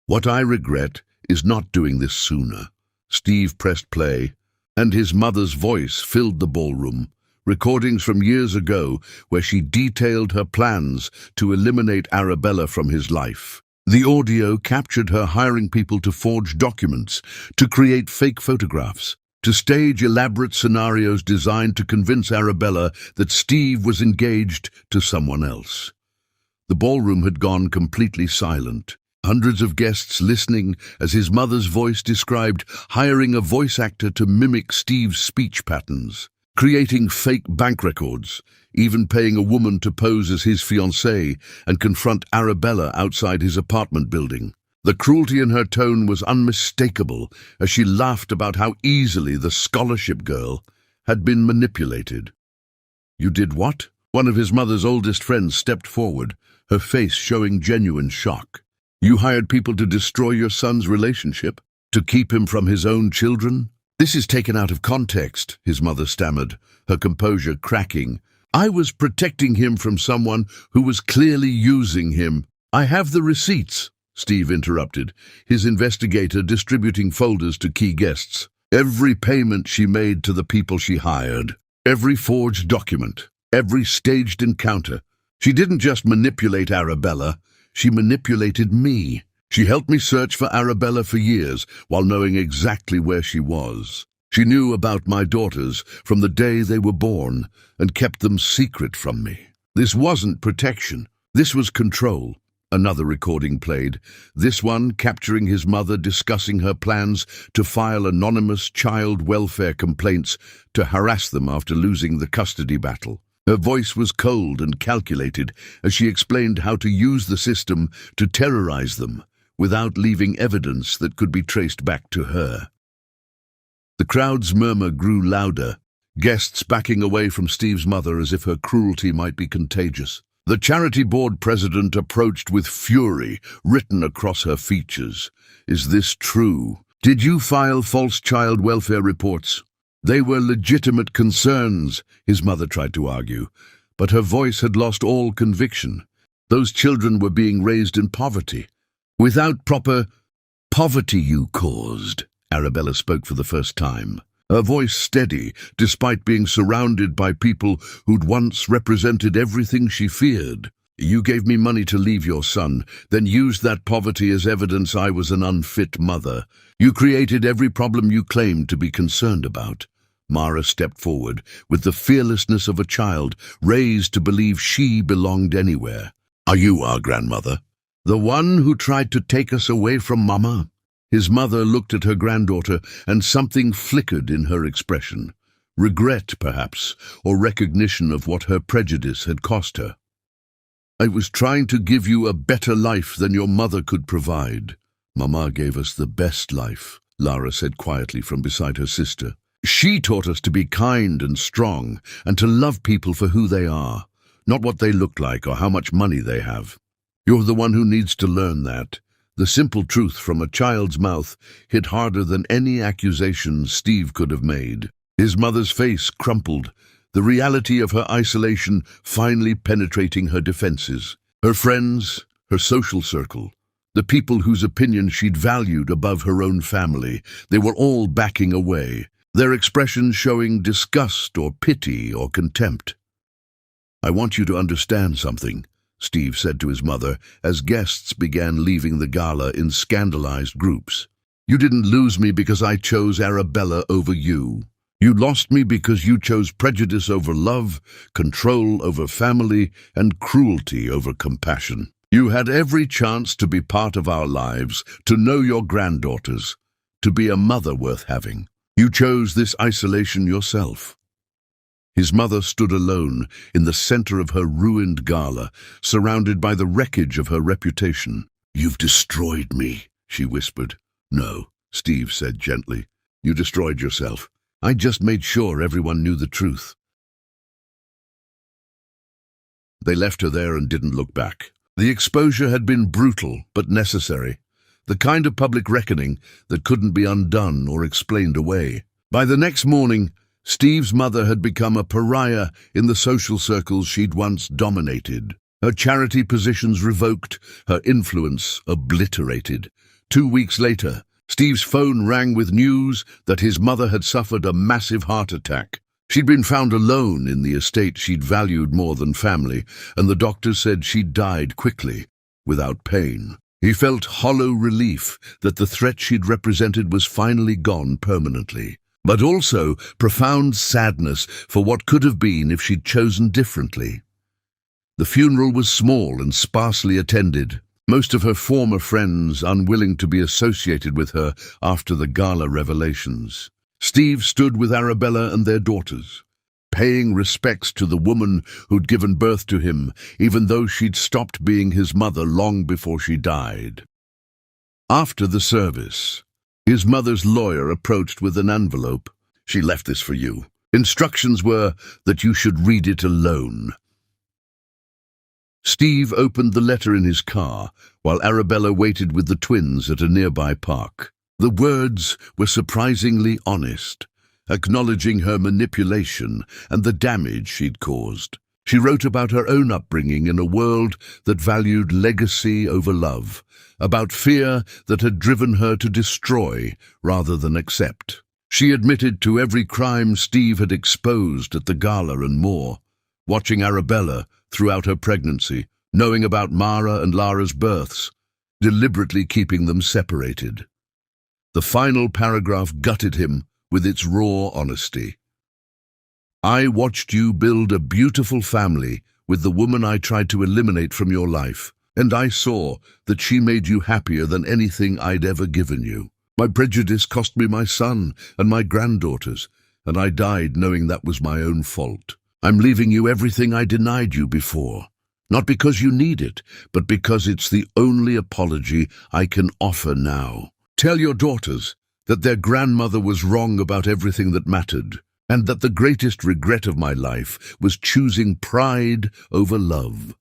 what I regret is not doing this sooner." Steve pressed play, and his mother's voice filled the ballroom, recordings from years ago where she detailed her plans to eliminate Arabella from his life. The audio captured her hiring people to forge documents, to create fake photographs, to stage elaborate scenarios designed to convince Arabella that Steve was engaged to someone else. The ballroom had gone completely silent. Hundreds of guests listening as his mother's voice described hiring a voice actor to mimic Steve's speech patterns, creating fake bank records, even paying a woman to pose as his fiancée and confront Arabella outside his apartment building. The cruelty in her tone was unmistakable as she laughed about how easily the scholarship girl had been manipulated. "You did what?" One of his mother's oldest friends stepped forward, her face showing genuine shock. "You hired people to destroy your son's relationship? To keep him from his own children?" "This is taken out of context," his mother stammered, her composure cracking. "I was protecting him from someone who was clearly using him." "I have the receipts," Steve interrupted, his investigator distributing folders to key guests. "Every payment she made to the people she hired, every forged document, every staged encounter. She didn't just manipulate Arabella, she manipulated me. She helped me search for Arabella for years while knowing exactly where she was. She knew about my daughters from the day they were born and kept them secret from me. This wasn't protection, this was control." Another recording played, this one capturing his mother discussing her plans to file anonymous child welfare complaints to harass them after losing the custody battle. Her voice was cold and calculated as she explained how to use the system to terrorize them without leaving evidence that could be traced back to her. The crowd's murmur grew louder, guests backing away from Steve's mother as if her cruelty might be contagious. The charity board president approached with fury written across her features. "Is this true? Did you file false child welfare reports?" "They were legitimate concerns," his mother tried to argue, but her voice had lost all conviction. "Those children were being raised in poverty. Without proper poverty you caused." Arabella spoke for the first time, her voice steady despite being surrounded by people who'd once represented everything she feared. "You gave me money to leave your son, then used that poverty as evidence I was an unfit mother. You created every problem you claimed to be concerned about. Mara stepped forward, with the fearlessness of a child, raised to believe she belonged anywhere. "Are you our grandmother? The one who tried to take us away from Mama?" His mother looked at her granddaughter, and something flickered in her expression. Regret, perhaps, or recognition of what her prejudice had cost her. "I was trying to give you a better life than your mother could provide." "Mama gave us the best life," Lara said quietly from beside her sister. "She taught us to be kind and strong, and to love people for who they are, not what they look like or how much money they have. You're the one who needs to learn that." The simple truth from a child's mouth hit harder than any accusation Steve could have made. His mother's face crumpled, the reality of her isolation finally penetrating her defenses. Her friends, her social circle, the people whose opinion she'd valued above her own family, they were all backing away, their expressions showing disgust or pity or contempt. "I want you to understand something," Steve said to his mother as guests began leaving the gala in scandalized groups. "You didn't lose me because I chose Arabella over you. You lost me because you chose prejudice over love, control over family, and cruelty over compassion. You had every chance to be part of our lives, to know your granddaughters, to be a mother worth having. You chose this isolation yourself." His mother stood alone in the center of her ruined gala, surrounded by the wreckage of her reputation. "You've destroyed me," she whispered. "No," Steve said gently. "You destroyed yourself. I just made sure everyone knew the truth." They left her there and didn't look back. The exposure had been brutal but necessary, the kind of public reckoning that couldn't be undone or explained away. By the next morning, Steve's mother had become a pariah in the social circles she'd once dominated. Her charity positions revoked, her influence obliterated. 2 weeks later, Steve's phone rang with news that his mother had suffered a massive heart attack. She'd been found alone in the estate she'd valued more than family, and the doctors said she'd died quickly, without pain. He felt hollow relief that the threat she'd represented was finally gone permanently, but also profound sadness for what could have been if she'd chosen differently. The funeral was small and sparsely attended, most of her former friends unwilling to be associated with her after the gala revelations. Steve stood with Arabella and their daughters, paying respects to the woman who'd given birth to him, even though she'd stopped being his mother long before she died. After the service, his mother's lawyer approached with an envelope. "She left this for you. Instructions were that you should read it alone." Steve opened the letter in his car, while Arabella waited with the twins at a nearby park. The words were surprisingly honest, acknowledging her manipulation and the damage she'd caused. She wrote about her own upbringing in a world that valued legacy over love, about fear that had driven her to destroy rather than accept. She admitted to every crime Steve had exposed at the gala and more, watching Arabella throughout her pregnancy, knowing about Mara and Lara's births, deliberately keeping them separated. The final paragraph gutted him with its raw honesty. "I watched you build a beautiful family with the woman I tried to eliminate from your life, and I saw that she made you happier than anything I'd ever given you. My prejudice cost me my son and my granddaughters, and I died knowing that was my own fault. I'm leaving you everything I denied you before, not because you need it, but because it's the only apology I can offer now. Tell your daughters that their grandmother was wrong about everything that mattered, and that the greatest regret of my life was choosing pride over love."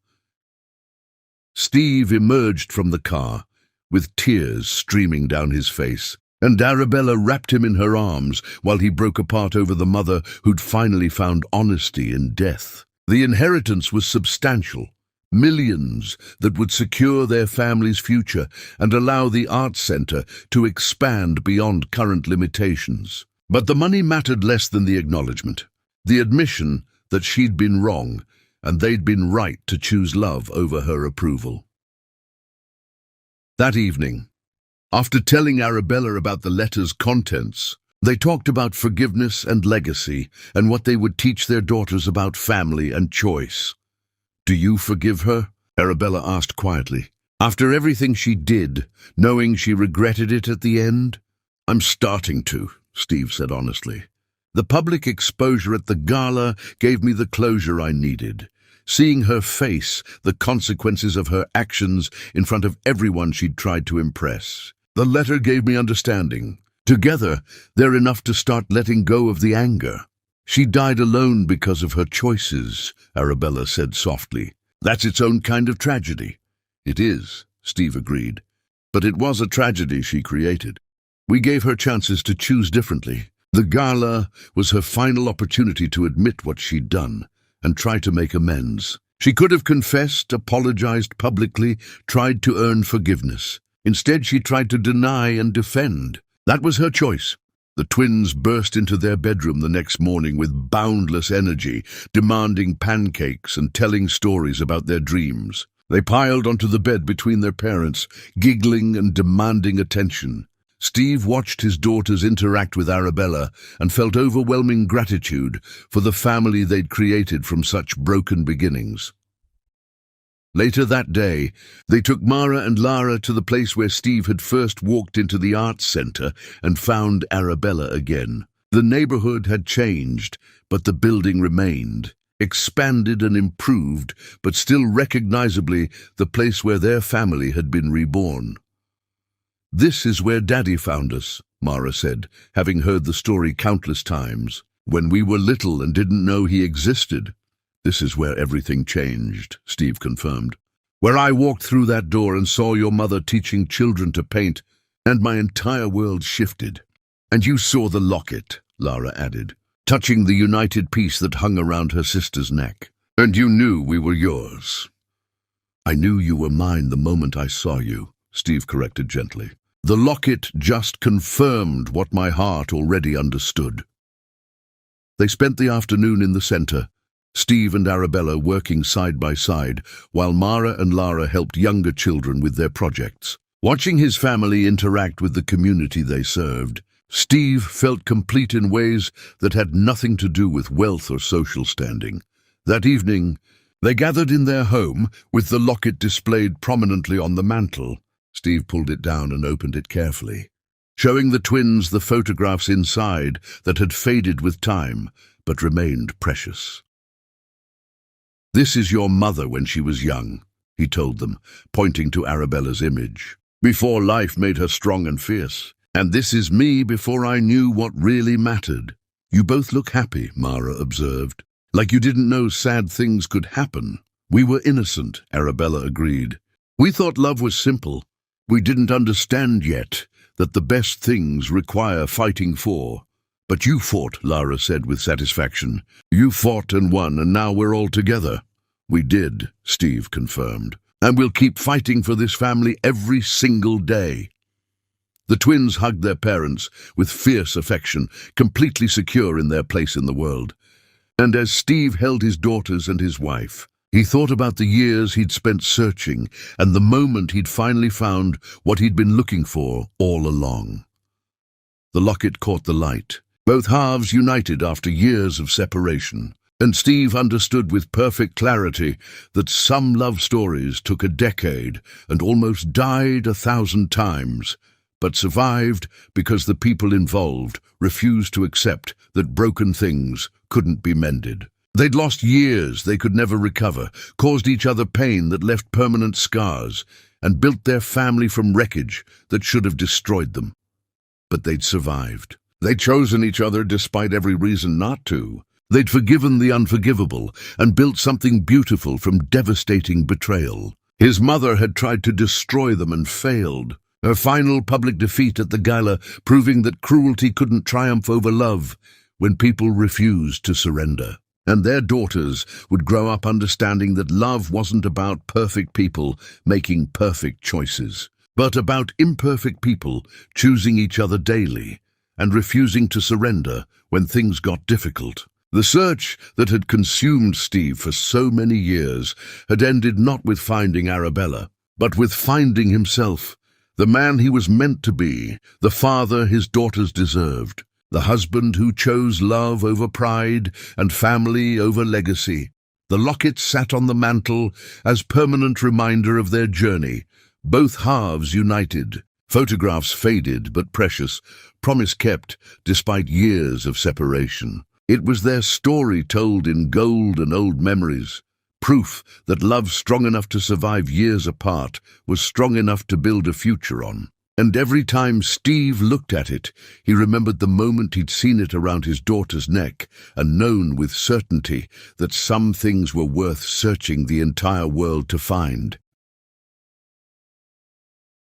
Steve emerged from the car, with tears streaming down his face, and Arabella wrapped him in her arms while he broke apart over the mother who'd finally found honesty in death. The inheritance was substantial, millions that would secure their family's future and allow the arts center to expand beyond current limitations. But the money mattered less than the acknowledgement, the admission that she'd been wrong and they'd been right to choose love over her approval. That evening, after telling Arabella about the letter's contents, They talked about forgiveness and legacy, and what they would teach their daughters about family and choice. "Do you forgive her?" Arabella asked quietly. "After everything she did, knowing she regretted it at the end?" "I'm starting to," Steve said honestly. "The public exposure at the gala gave me the closure I needed. Seeing her face the consequences of her actions in front of everyone she'd tried to impress. The letter gave me understanding. Together, they're enough to start letting go of the anger." "She died alone because of her choices," Arabella said softly. "That's its own kind of tragedy." "It is," Steve agreed. "But it was a tragedy she created. We gave her chances to choose differently. The gala was her final opportunity to admit what she'd done and try to make amends. She could have confessed, apologized publicly, tried to earn forgiveness. Instead, she tried to deny and defend. That was her choice." The twins burst into their bedroom the next morning with boundless energy, demanding pancakes and telling stories about their dreams. They piled onto the bed between their parents, giggling and demanding attention. Steve watched his daughters interact with Arabella and felt overwhelming gratitude for the family they'd created from such broken beginnings. Later that day, they took Mara and Lara to the place where Steve had first walked into the arts center and found Arabella again. The neighborhood had changed, but the building remained, expanded and improved, but still recognizably the place where their family had been reborn. "This is where Daddy found us," Mara said, having heard the story countless times. "When we were little and didn't know he existed." "This is where everything changed," Steve confirmed. "Where I walked through that door and saw your mother teaching children to paint, and my entire world shifted." "And you saw the locket," Lara added, touching the united piece that hung around her sister's neck. "And you knew we were yours." "I knew you were mine the moment I saw you," Steve corrected gently. "The locket just confirmed what my heart already understood." They spent the afternoon in the center, Steve and Arabella working side by side, while Mara and Lara helped younger children with their projects. Watching his family interact with the community they served, Steve felt complete in ways that had nothing to do with wealth or social standing. That evening, they gathered in their home, with the locket displayed prominently on the mantel. Steve pulled it down and opened it carefully, showing the twins the photographs inside that had faded with time, but remained precious. "This is your mother when she was young," he told them, pointing to Arabella's image, "before life made her strong and fierce. And this is me before I knew what really mattered." "You both look happy," Mara observed, "like you didn't know sad things could happen." "We were innocent," Arabella agreed. "We thought love was simple. We didn't understand yet that the best things require fighting for." "But you fought," Lara said with satisfaction. "You fought and won, and now we're all together." "We did," Steve confirmed. "And we'll keep fighting for this family every single day." The twins hugged their parents with fierce affection, completely secure in their place in the world. And as Steve held his daughters and his wife, he thought about the years he'd spent searching and the moment he'd finally found what he'd been looking for all along. The locket caught the light. Both halves united after years of separation, and Steve understood with perfect clarity that some love stories took a decade and almost died 1,000 times, but survived because the people involved refused to accept that broken things couldn't be mended. They'd lost years they could never recover, caused each other pain that left permanent scars, and built their family from wreckage that should have destroyed them. But they'd survived. They'd chosen each other despite every reason not to. They'd forgiven the unforgivable and built something beautiful from devastating betrayal. His mother had tried to destroy them and failed. Her final public defeat at the gala proving that cruelty couldn't triumph over love when people refused to surrender. And their daughters would grow up understanding that love wasn't about perfect people making perfect choices, but about imperfect people choosing each other daily and refusing to surrender when things got difficult. The search that had consumed Steve for so many years had ended not with finding Arabella, but with finding himself, the man he was meant to be, the father his daughters deserved. the husband who chose love over pride and family over legacy. The locket sat on the mantel as permanent reminder of their journey, both halves united. Photographs faded but precious, promise kept despite years of separation. It was their story told in gold and old memories, proof that love strong enough to survive years apart was strong enough to build a future on. And every time Steve looked at it, he remembered the moment he'd seen it around his daughter's neck and known with certainty that some things were worth searching the entire world to find.